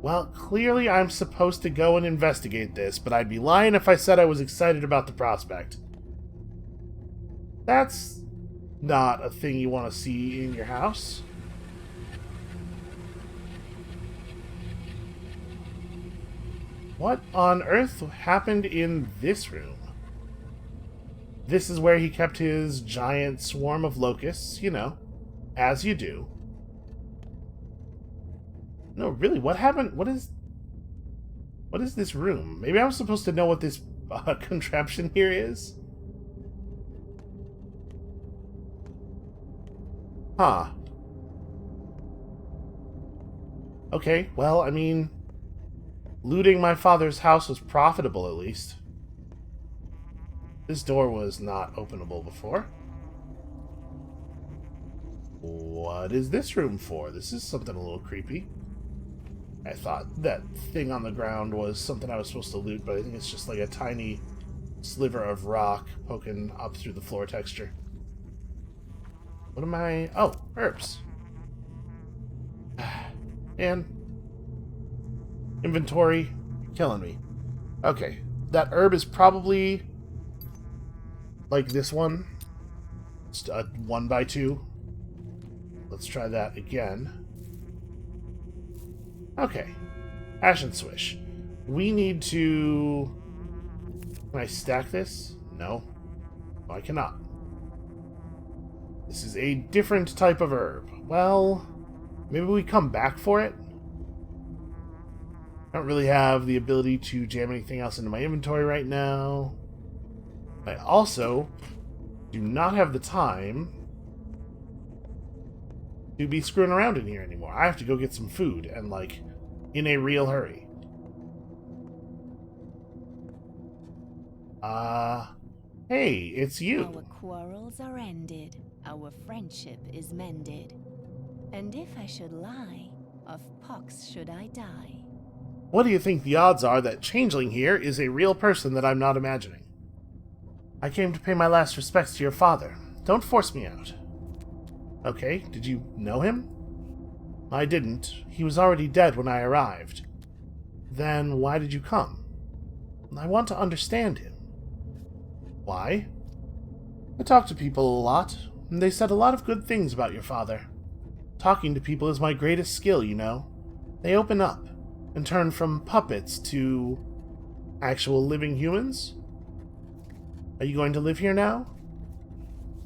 Speaker 1: Well, clearly I'm supposed to go and investigate this, but I'd be lying if I said I was excited about the prospect. That's not a thing you want to see in your house. What on earth happened in this room? This is where he kept his giant swarm of locusts, you know, as you do. No, really, what happened? What is this room? Maybe I was supposed to know what this contraption here is? Huh. Okay, well, I mean, looting my father's house was profitable, at least. This door was not openable before. What is this room for? This is something a little creepy. I thought that thing on the ground was something I was supposed to loot, but I think it's just like a tiny sliver of rock poking up through the floor texture. What am I... Oh, herbs. And inventory killing me. Okay, that herb is probably like this one. It's a 1x2. Let's try that again. Okay. Ash and Swish. We need to... Can I stack this? No. No, I cannot. This is a different type of herb. Well, maybe we come back for it? I don't really have the ability to jam anything else into my inventory right now. I also do not have the time to be screwing around in here anymore. I have to go get some food, and, like, in a real hurry. Hey, it's you.
Speaker 6: Our quarrels are ended, our friendship is mended. And if I should lie, of pox should I die.
Speaker 1: What do you think the odds are that Changeling here is a real person that I'm not imagining? I came to pay my last respects to your father. Don't force me out. Okay, did you know him? I didn't. He was already dead when I arrived. Then why did you come? I want to understand him. Why? I talk to people a lot, and they said a lot of good things about your father. Talking to people is my greatest skill, you know. They open up, and turn from puppets to actual living humans. Are you going to live here now?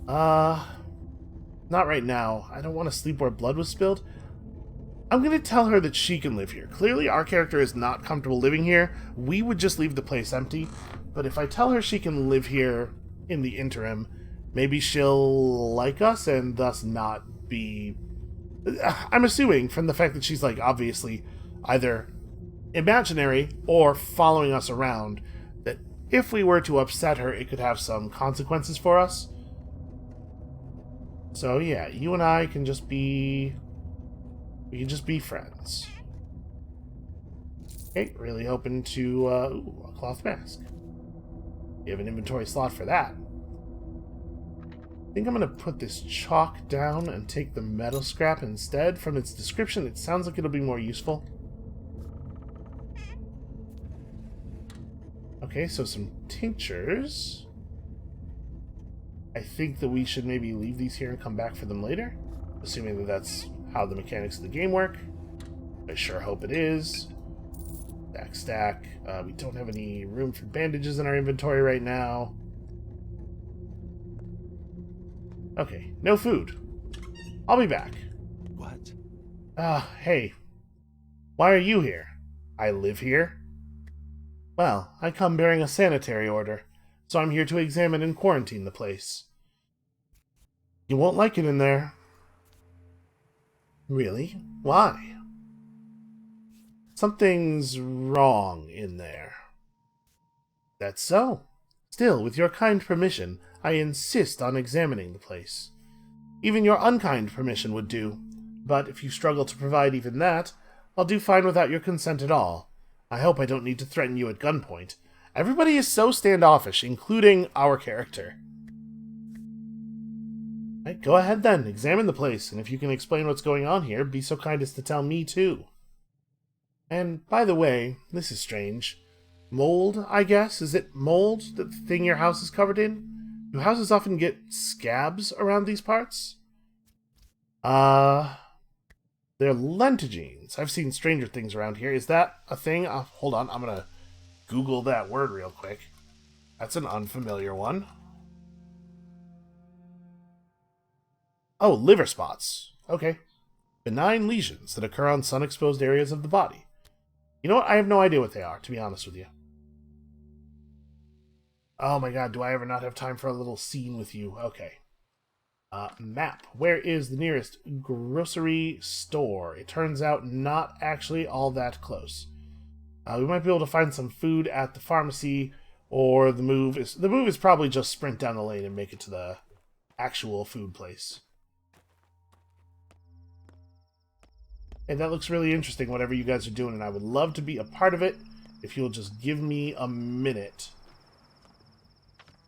Speaker 1: Not right now. I don't want to sleep where blood was spilled. I'm going to tell her that she can live here. Clearly, our character is not comfortable living here. We would just leave the place empty. But if I tell her she can live here in the interim, maybe she'll like us and thus not be... I'm assuming from the fact that she's, like, obviously either imaginary or following us around, that if we were to upset her, it could have some consequences for us. So yeah, you and I can just be... We can just be friends. Okay, really hoping to... ooh, a cloth mask. We have an inventory slot for that. I think I'm going to put this chalk down and take the metal scrap instead. From its description, it sounds like it'll be more useful. Okay, so some tinctures. I think that we should maybe leave these here and come back for them later, assuming that that's how the mechanics of the game work. I sure hope it is. Stack. We don't have any room for bandages in our inventory right now. Okay, no food. I'll be back.
Speaker 5: What?
Speaker 1: Hey. Why are you here? I live here? Well, I come bearing a sanitary order, so I'm here to examine and quarantine the place. You won't like it in there. Really? Why? Something's wrong in there. That's so. Still, with your kind permission, I insist on examining the place. Even your unkind permission would do, but if you struggle to provide even that, I'll do fine without your consent at all. I hope I don't need to threaten you at gunpoint. Everybody is so standoffish, including our character. Right, go ahead then, examine the place, and if you can explain what's going on here, be so kind as to tell me too. And, by the way, this is strange. Mold, I guess? Is it mold, the thing your house is covered in? Do houses often get scabs around these parts? They're lentigenes. I've seen stranger things around here. Is that a thing? Hold on, I'm gonna Google that word real quick. That's an unfamiliar one. Oh, liver spots. Okay. Benign lesions that occur on sun-exposed areas of the body. You know what? I have no idea what they are, to be honest with you. Oh my god, do I ever not have time for a little scene with you? Okay. Map. Where is the nearest grocery store? It turns out not actually all that close. We might be able to find some food at the pharmacy, or the move is probably just sprint down the lane and make it to the actual food place. Hey, that looks really interesting, whatever you guys are doing, and I would love to be a part of it if you'll just give me a minute.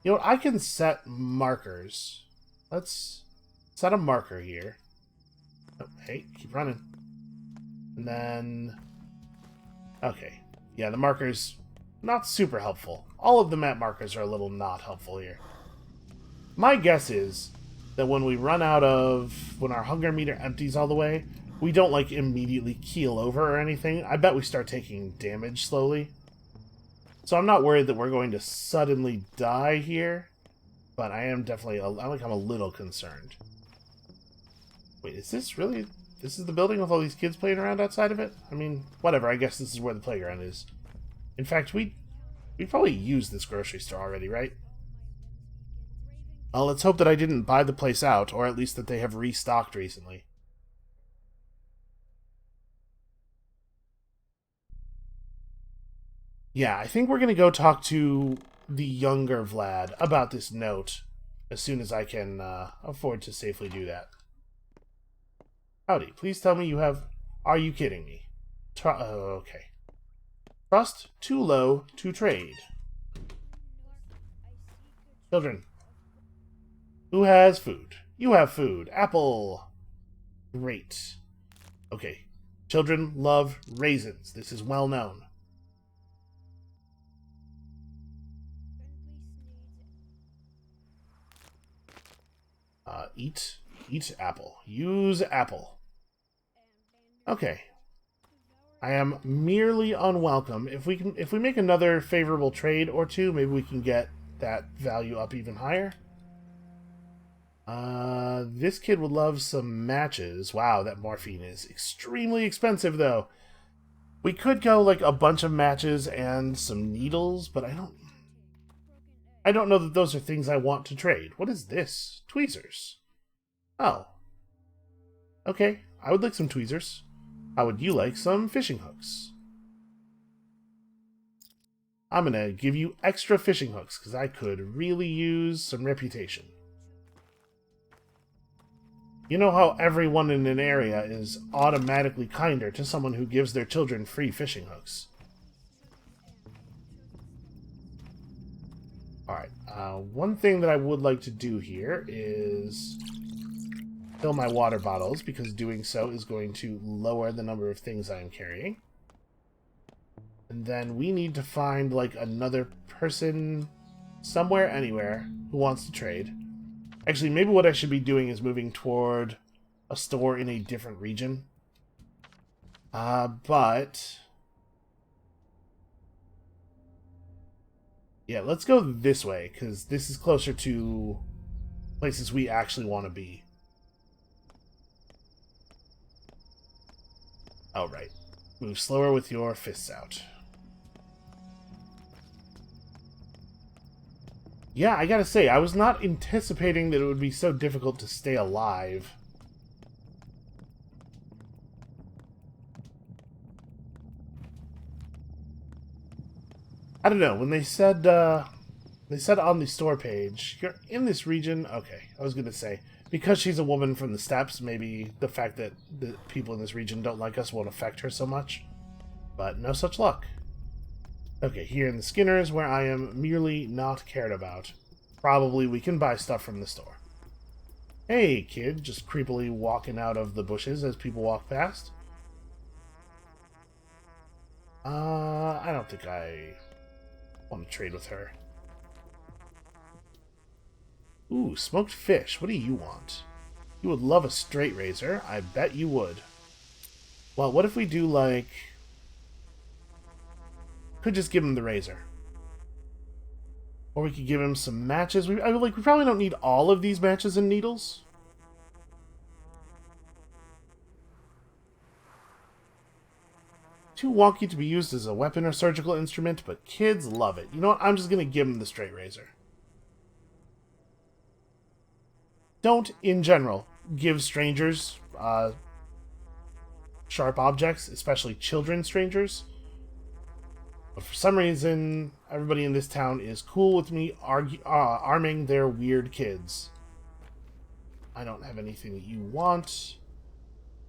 Speaker 1: You know what? I can set markers. Let's set a marker here. Oh, hey, keep running. And then... Okay. Yeah, the markers, not super helpful. All of the map markers are a little not helpful here. My guess is that when we run out of... When our hunger meter empties all the way, we don't, like, immediately keel over or anything. I bet we start taking damage slowly. So I'm not worried that we're going to suddenly die here. But I am definitely... I'm a little concerned. Wait, is this really... This is the building with all these kids playing around outside of it? I mean, whatever. I guess this is where the playground is. In fact, we probably used this grocery store already, right? Well, let's hope that I didn't buy the place out, or at least that they have restocked recently. Yeah, I think we're going to go talk to the younger Vlad about this note as soon as I can afford to safely do that. Howdy, please tell me you have... Are you kidding me? Okay. Trust too low to trade. Children. Who has food? You have food. Apple. Great. Okay. Children love raisins. This is well known. Eat apple. Use apple. Okay. I am merely unwelcome. If we make another favorable trade or two, maybe we can get that value up even higher. This kid would love some matches. Wow, that morphine is extremely expensive, though. We could go, like, a bunch of matches and some needles, but I don't know that those are things I want to trade. What is this? Tweezers. Oh. Okay, I would like some tweezers. How would you like some fishing hooks? I'm gonna give you extra fishing hooks, because I could really use some reputation. You know how everyone in an area is automatically kinder to someone who gives their children free fishing hooks. One thing that I would like to do here is fill my water bottles, because doing so is going to lower the number of things I am carrying. And then we need to find, like, another person somewhere, anywhere, who wants to trade. Actually, maybe what I should be doing is moving toward a store in a different region. But... yeah, let's go this way, because this is closer to places we actually want to be. Oh, right. Move slower with your fists out. Yeah, I gotta say, I was not anticipating that it would be so difficult to stay alive. I don't know, when they said on the store page, you're in this region, okay, I was gonna say, because she's a woman from the steppes, maybe the fact that the people in this region don't like us won't affect her so much. But no such luck. Okay, here in the Skinners, where I am merely not cared about. Probably we can buy stuff from the store. Hey, kid, just creepily walking out of the bushes as people walk past. I don't think I want to trade with her. Ooh, smoked fish. What do you want? You would love a straight razor. I bet you would. Well, what if we do, like... could just give him the razor. Or we could give him some matches. We probably don't need all of these matches and needles. Too wonky to be used as a weapon or surgical instrument, but kids love it. You know what? I'm just going to give him the straight razor. Don't, in general, give strangers sharp objects, especially children strangers. But for some reason, everybody in this town is cool with me arming their weird kids. I don't have anything that you want.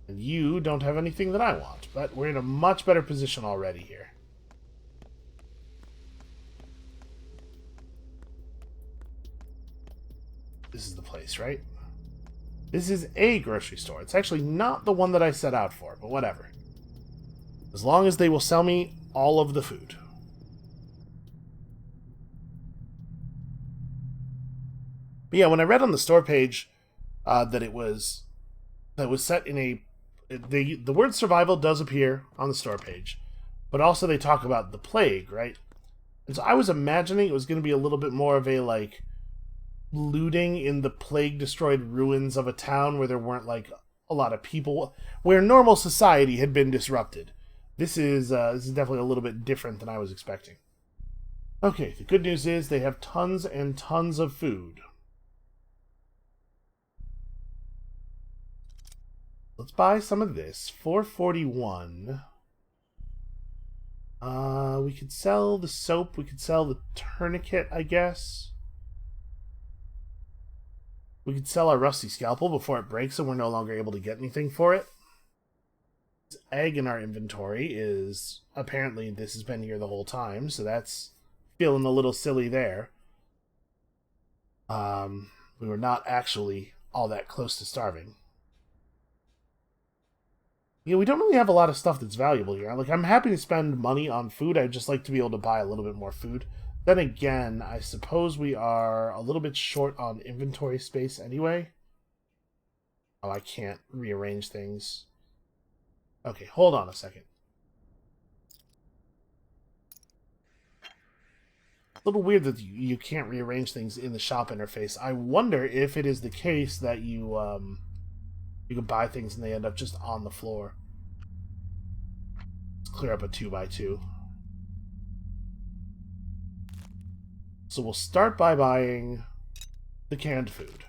Speaker 1: And you don't have anything that I want. But we're in a much better position already here. This is the place, right? This is a grocery store. It's actually not the one that I set out for, but whatever. As long as they will sell me all of the food. But yeah, when I read on the store page that it was set in a... the word survival does appear on the store page, but also they talk about the plague, right? And so I was imagining it was going to be a little bit more of a, like, looting in the plague-destroyed ruins of a town where there weren't, like, a lot of people, where normal society had been disrupted. This is definitely a little bit different than I was expecting. Okay, the good news is they have tons and tons of food. Let's buy some of this. $4.41. We could sell the soap. We could sell the tourniquet, I guess. We could sell our rusty scalpel before it breaks and we're no longer able to get anything for it. This egg in our inventory is... apparently this has been here the whole time, so that's feeling a little silly there. We were not actually all that close to starving. Yeah, we don't really have a lot of stuff that's valuable here. Like, I'm happy to spend money on food. I'd just like to be able to buy a little bit more food. Then again, I suppose we are a little bit short on inventory space anyway. Oh, I can't rearrange things. Okay, hold on a second. A little weird that you can't rearrange things in the shop interface. I wonder if it is the case that you can buy things and they end up just on the floor. Let's clear up a 2x2. So we'll start by buying the canned food.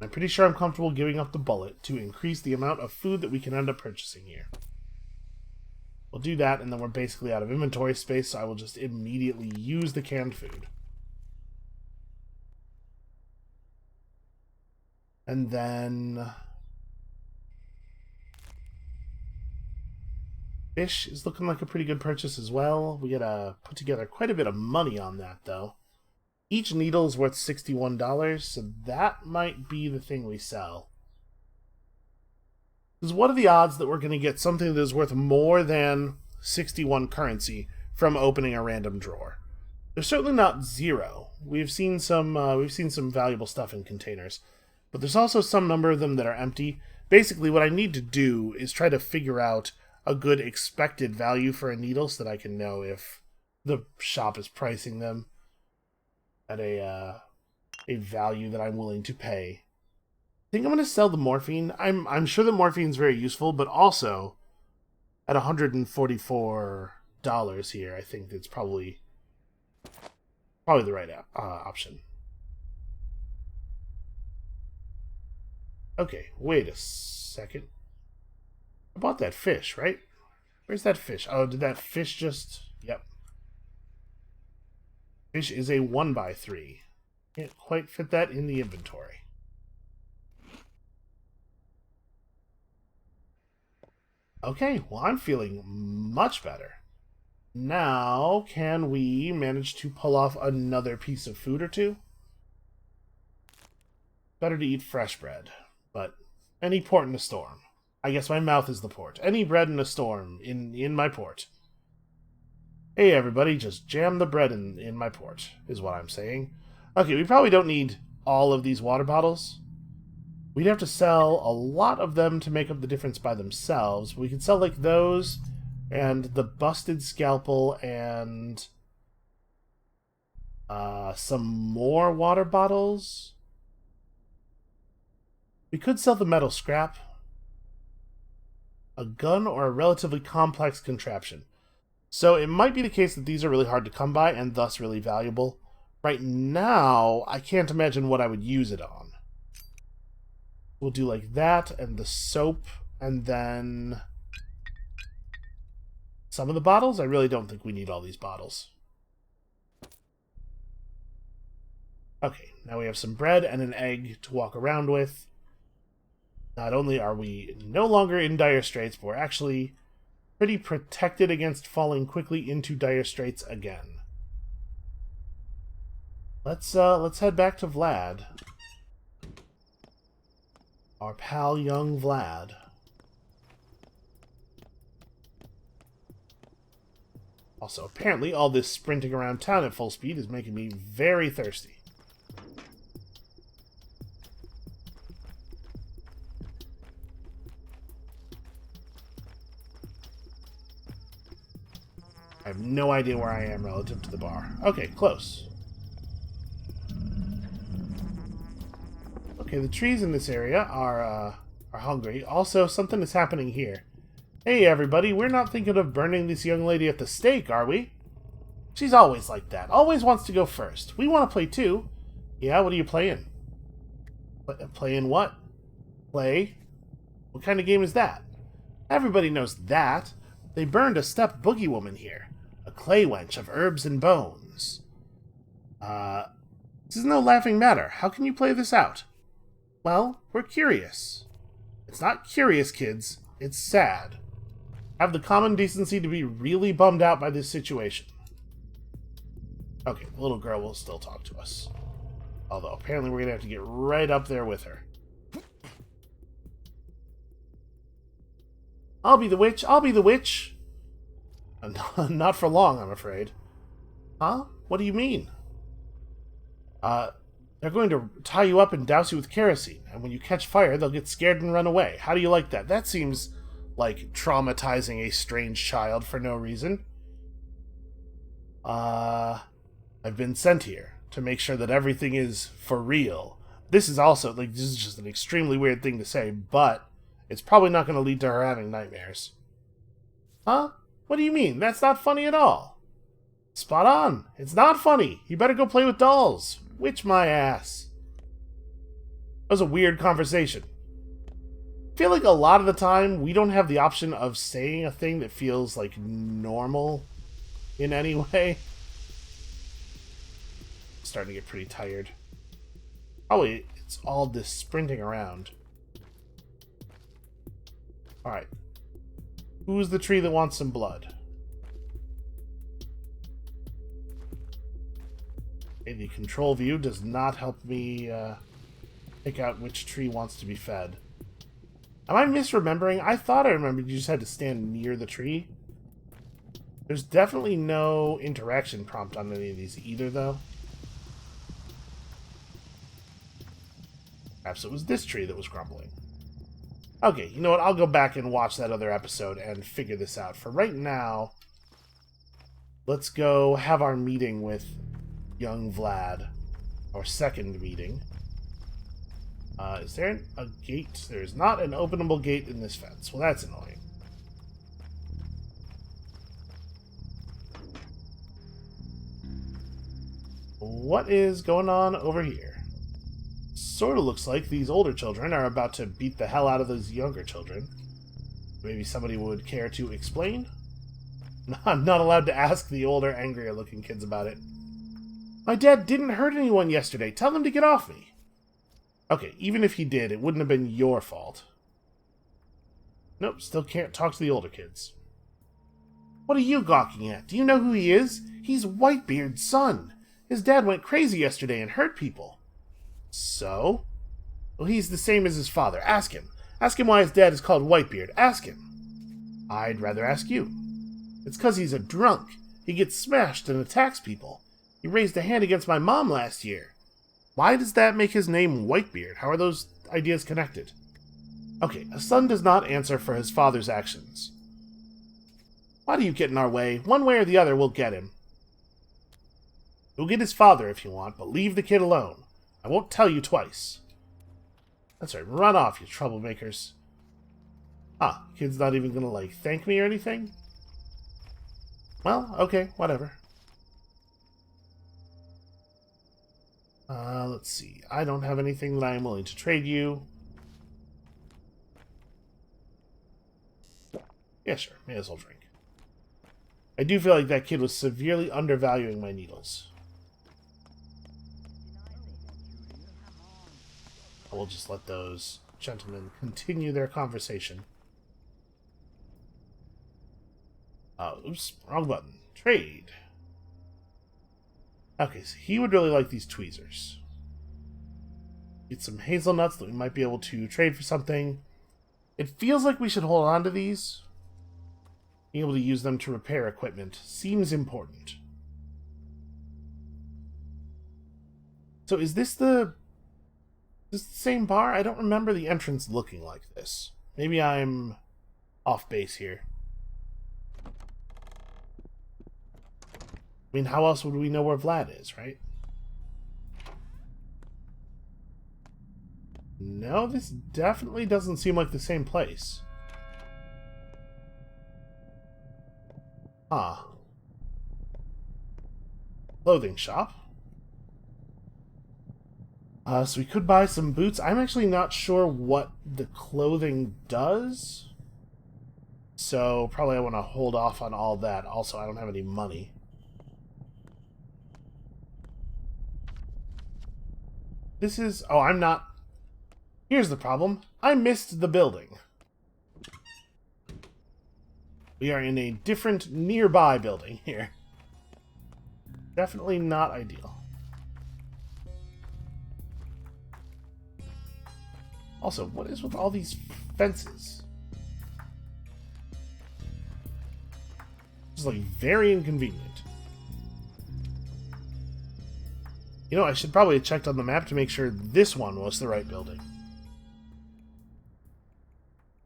Speaker 1: I'm pretty sure I'm comfortable giving up the bullet to increase the amount of food that we can end up purchasing here. We'll do that, and then we're basically out of inventory space, so I will just immediately use the canned food. And then... Fish is looking like a pretty good purchase as well. We gotta put together quite a bit of money on that, though. Each needle is worth $61, so that might be the thing we sell. Because what are the odds that we're going to get something that is worth more than 61 currency from opening a random drawer? They're certainly not zero. We've seen some valuable stuff in containers, but there's also some number of them that are empty. Basically, what I need to do is try to figure out a good expected value for a needle so that I can know if the shop is pricing them at a value that I'm willing to pay. I think I'm going to sell the morphine. I'm sure that morphine's very useful, but also at $144 here, I think it's probably the right option. Okay, wait a second. I bought that fish, right? Where's that fish? Oh, did that fish just... Yep. Fish is a 1x3. Can't quite fit that in the inventory. Okay, well, I'm feeling much better. Now, can we manage to pull off another piece of food or two? Better to eat fresh bread, but any port in a storm. I guess my mouth is the port. Any bread in a storm, in my port. Hey everybody, just jam the bread in my port, is what I'm saying. Okay, we probably don't need all of these water bottles. We'd have to sell a lot of them to make up the difference by themselves. We could sell like those, and the busted scalpel, and some more water bottles. We could sell the metal scrap. A gun or a relatively complex contraption. So it might be the case that these are really hard to come by and thus really valuable. Right now, I can't imagine what I would use it on. We'll do like that and the soap and then some of the bottles. I really don't think we need all these bottles. Okay, now we have some bread and an egg to walk around with. Not only are we no longer in dire straits, but we're actually pretty protected against falling quickly into dire straits again. Let's head back to Vlad. Our pal young Vlad. Also, apparently all this sprinting around town at full speed is making me very thirsty. I have no idea where I am relative to the bar. Okay, close. Okay, the trees in this area are hungry. Also, something is happening here. Hey, everybody, we're not thinking of burning this young lady at the stake, are we? She's always like that. Always wants to go first. We want to play too. Yeah, what are you playing? Playing what? Play? What kind of game is that? Everybody knows that. They burned a step boogie woman here. A clay wench of herbs and bones. This is no laughing matter. How can you play this out? Well, we're curious. It's not curious, kids. It's sad. Have the common decency to be really bummed out by this situation. Okay, the little girl will still talk to us. Although, apparently we're going to have to get right up there with her. I'll be the witch. I'll be the witch. Not for long, I'm afraid. Huh? What do you mean? They're going to tie you up and douse you with kerosene, and when you catch fire, they'll get scared and run away. How do you like that? That seems like traumatizing a strange child for no reason. I've been sent here to make sure that everything is for real. This is also, this is just an extremely weird thing to say, but it's probably not going to lead to her having nightmares. Huh? What do you mean? That's not funny at all. Spot on. It's not funny. You better go play with dolls. Witch my ass. That was a weird conversation. I feel like a lot of the time we don't have the option of saying a thing that feels like normal in any way. I'm starting to get pretty tired. Probably it's all this sprinting around. Alright. Who's the tree that wants some blood? Okay, the control view does not help me pick out which tree wants to be fed. Am I misremembering? I thought I remembered you just had to stand near the tree. There's definitely no interaction prompt on any of these either, though. Perhaps it was this tree that was grumbling. Okay, you know what? I'll go back and watch that other episode and figure this out. For right now, let's go have our meeting with young Vlad. Our second meeting. Is there a gate? There's not an openable gate in this fence. Well, that's annoying. What is going on over here? Sort of looks like these older children are about to beat the hell out of those younger children. Maybe somebody would care to explain? I'm not allowed to ask the older, angrier-looking kids about it. My dad didn't hurt anyone yesterday. Tell them to get off me. Okay, even if he did, it wouldn't have been your fault. Nope, still can't talk to the older kids. What are you gawking at? Do you know who he is? He's Whitebeard's son. His dad went crazy yesterday and hurt people. So? Well, he's the same as his father. Ask him. Ask him why his dad is called Whitebeard. Ask him. I'd rather ask you. It's 'cause he's a drunk. He gets smashed and attacks people. He raised a hand against my mom last year. Why does that make his name Whitebeard? How are those ideas connected? Okay, a son does not answer for his father's actions. Why do you get in our way? One way or the other, we'll get him. Go get his father if you want, but leave the kid alone. I won't tell you twice. That's right, run off, you troublemakers. Ah, kid's not even gonna, thank me or anything? Well, okay, whatever. Let's see. I don't have anything that I am willing to trade you. Yeah, sure. May as well drink. I do feel like that kid was severely undervaluing my needles. I will just let those gentlemen continue their conversation. Oops, wrong button. Trade. Okay, so he would really like these tweezers. Get some hazelnuts that we might be able to trade for something. It feels like we should hold on to these. Being able to use them to repair equipment seems important. So is this the same bar? I don't remember the entrance looking like this. Maybe I'm off base here. I mean, how else would we know where Vlad is, right? No, this definitely doesn't seem like the same place. Ah. Clothing shop. So we could buy some boots. I'm actually not sure what the clothing does. So probably I want to hold off on all that. Also, I don't have any money. This is... Oh, I'm not... Here's the problem. I missed the building. We are in a different nearby building here. Definitely not ideal. Also, what is with all these fences? It's very inconvenient. You know, I should probably have checked on the map to make sure this one was the right building.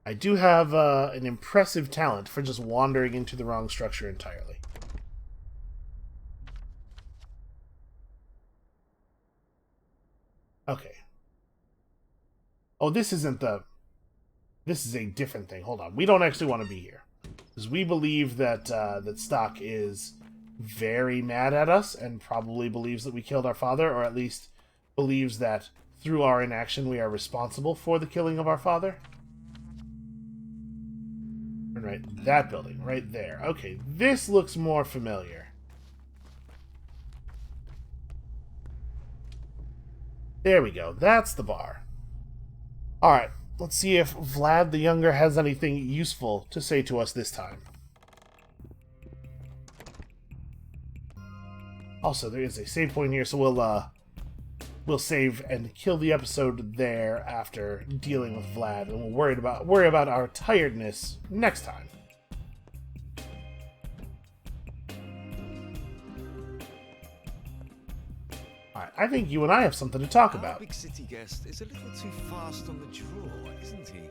Speaker 1: I do have an impressive talent for just wandering into the wrong structure entirely. Okay. Oh, this isn't the... This is a different thing. Hold on. We don't actually want to be here. Because we believe that, that Stock is very mad at us and probably believes that we killed our father, or at least believes that through our inaction we are responsible for the killing of our father. Right, that building, right there. Okay, this looks more familiar. There we go. That's the bar. Alright, let's see if Vlad the Younger has anything useful to say to us this time. Also, there is a save point here, so we'll save and kill the episode there after dealing with Vlad, and we'll worry about our tiredness next time. Alright, I think you and I have something to talk
Speaker 2: Our
Speaker 1: about.
Speaker 2: big city guest is a little too fast on the draw, isn't he?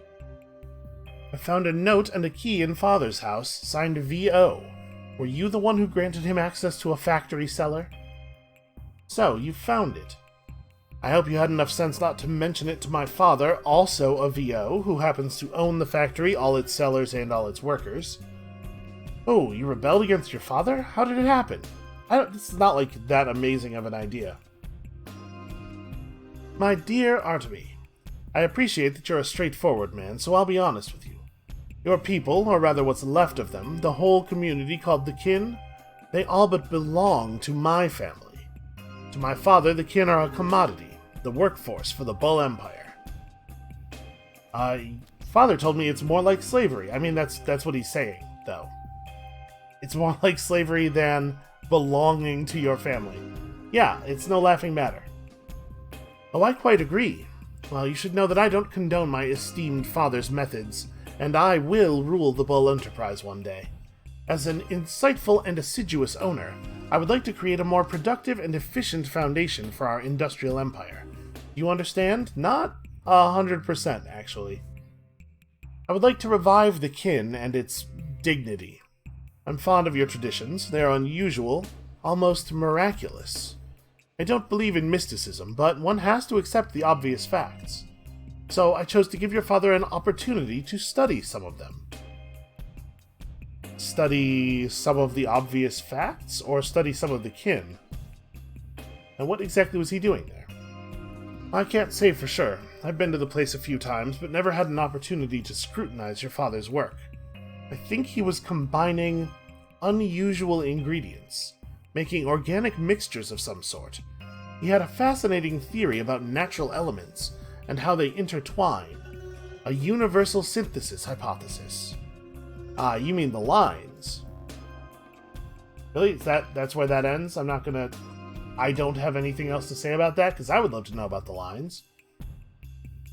Speaker 1: I found a note and a key in Father's house, signed V.O. Were you the one who granted him access to a factory cellar? So, you found it. I hope you had enough sense not to mention it to my father, also a V.O., who happens to own the factory, all its cellars, and all its workers. Oh, you rebelled against your father? How did it happen? This is not like that amazing of an idea. My dear Artemy, I appreciate that you're a straightforward man, so I'll be honest with you. Your people, or rather what's left of them, the whole community called the Kin, they all but belong to my family. To my father, the Kin are a commodity, the workforce for the Bull Empire. Father told me it's more like slavery. I mean, that's what he's saying, though. It's more like slavery than belonging to your family. Yeah, it's no laughing matter. Oh, I quite agree. Well, you should know that I don't condone my esteemed father's methods, and I will rule the Bull Enterprise one day. As an insightful and assiduous owner, I would like to create a more productive and efficient foundation for our industrial empire. You understand? Not 100%, actually. I would like to revive the Kin and its dignity. I'm fond of your traditions. They are unusual, almost miraculous. I don't believe in mysticism, but one has to accept the obvious facts. So I chose to give your father an opportunity to study some of them. Study some of the obvious facts, or study some of the Kin? And what exactly was he doing there? I can't say for sure. I've been to the place a few times, but never had an opportunity to scrutinize your father's work. I think he was combining unusual ingredients, making organic mixtures of some sort. He had a fascinating theory about natural elements and how they intertwine. A universal synthesis hypothesis. Ah, you mean the lines. Really? That's where that ends? I don't have anything else to say about that, because I would love to know about the lines.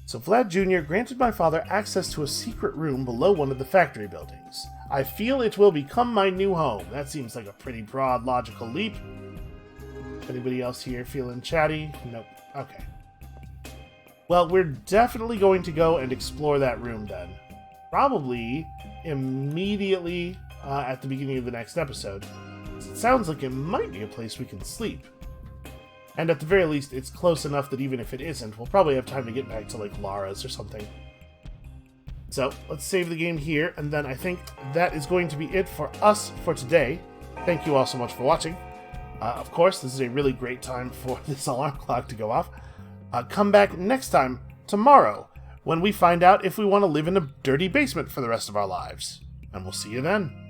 Speaker 1: So Vlad Jr. granted my father access to a secret room below one of the factory buildings. I feel it will become my new home. That seems like a pretty broad, logical leap. Anybody else here feeling chatty? Nope. Okay. Well, we're definitely going to go and explore that room then. Probably immediately at the beginning of the next episode. It sounds like it might be a place we can sleep. And at the very least, it's close enough that even if it isn't, we'll probably have time to get back to, like, Lara's or something. So, let's save the game here, and then I think that is going to be it for us for today. Thank you all so much for watching. Of course, this is a really great time for this alarm clock to go off. Come back next time, tomorrow, when we find out if we want to live in a dirty basement for the rest of our lives. And we'll see you then.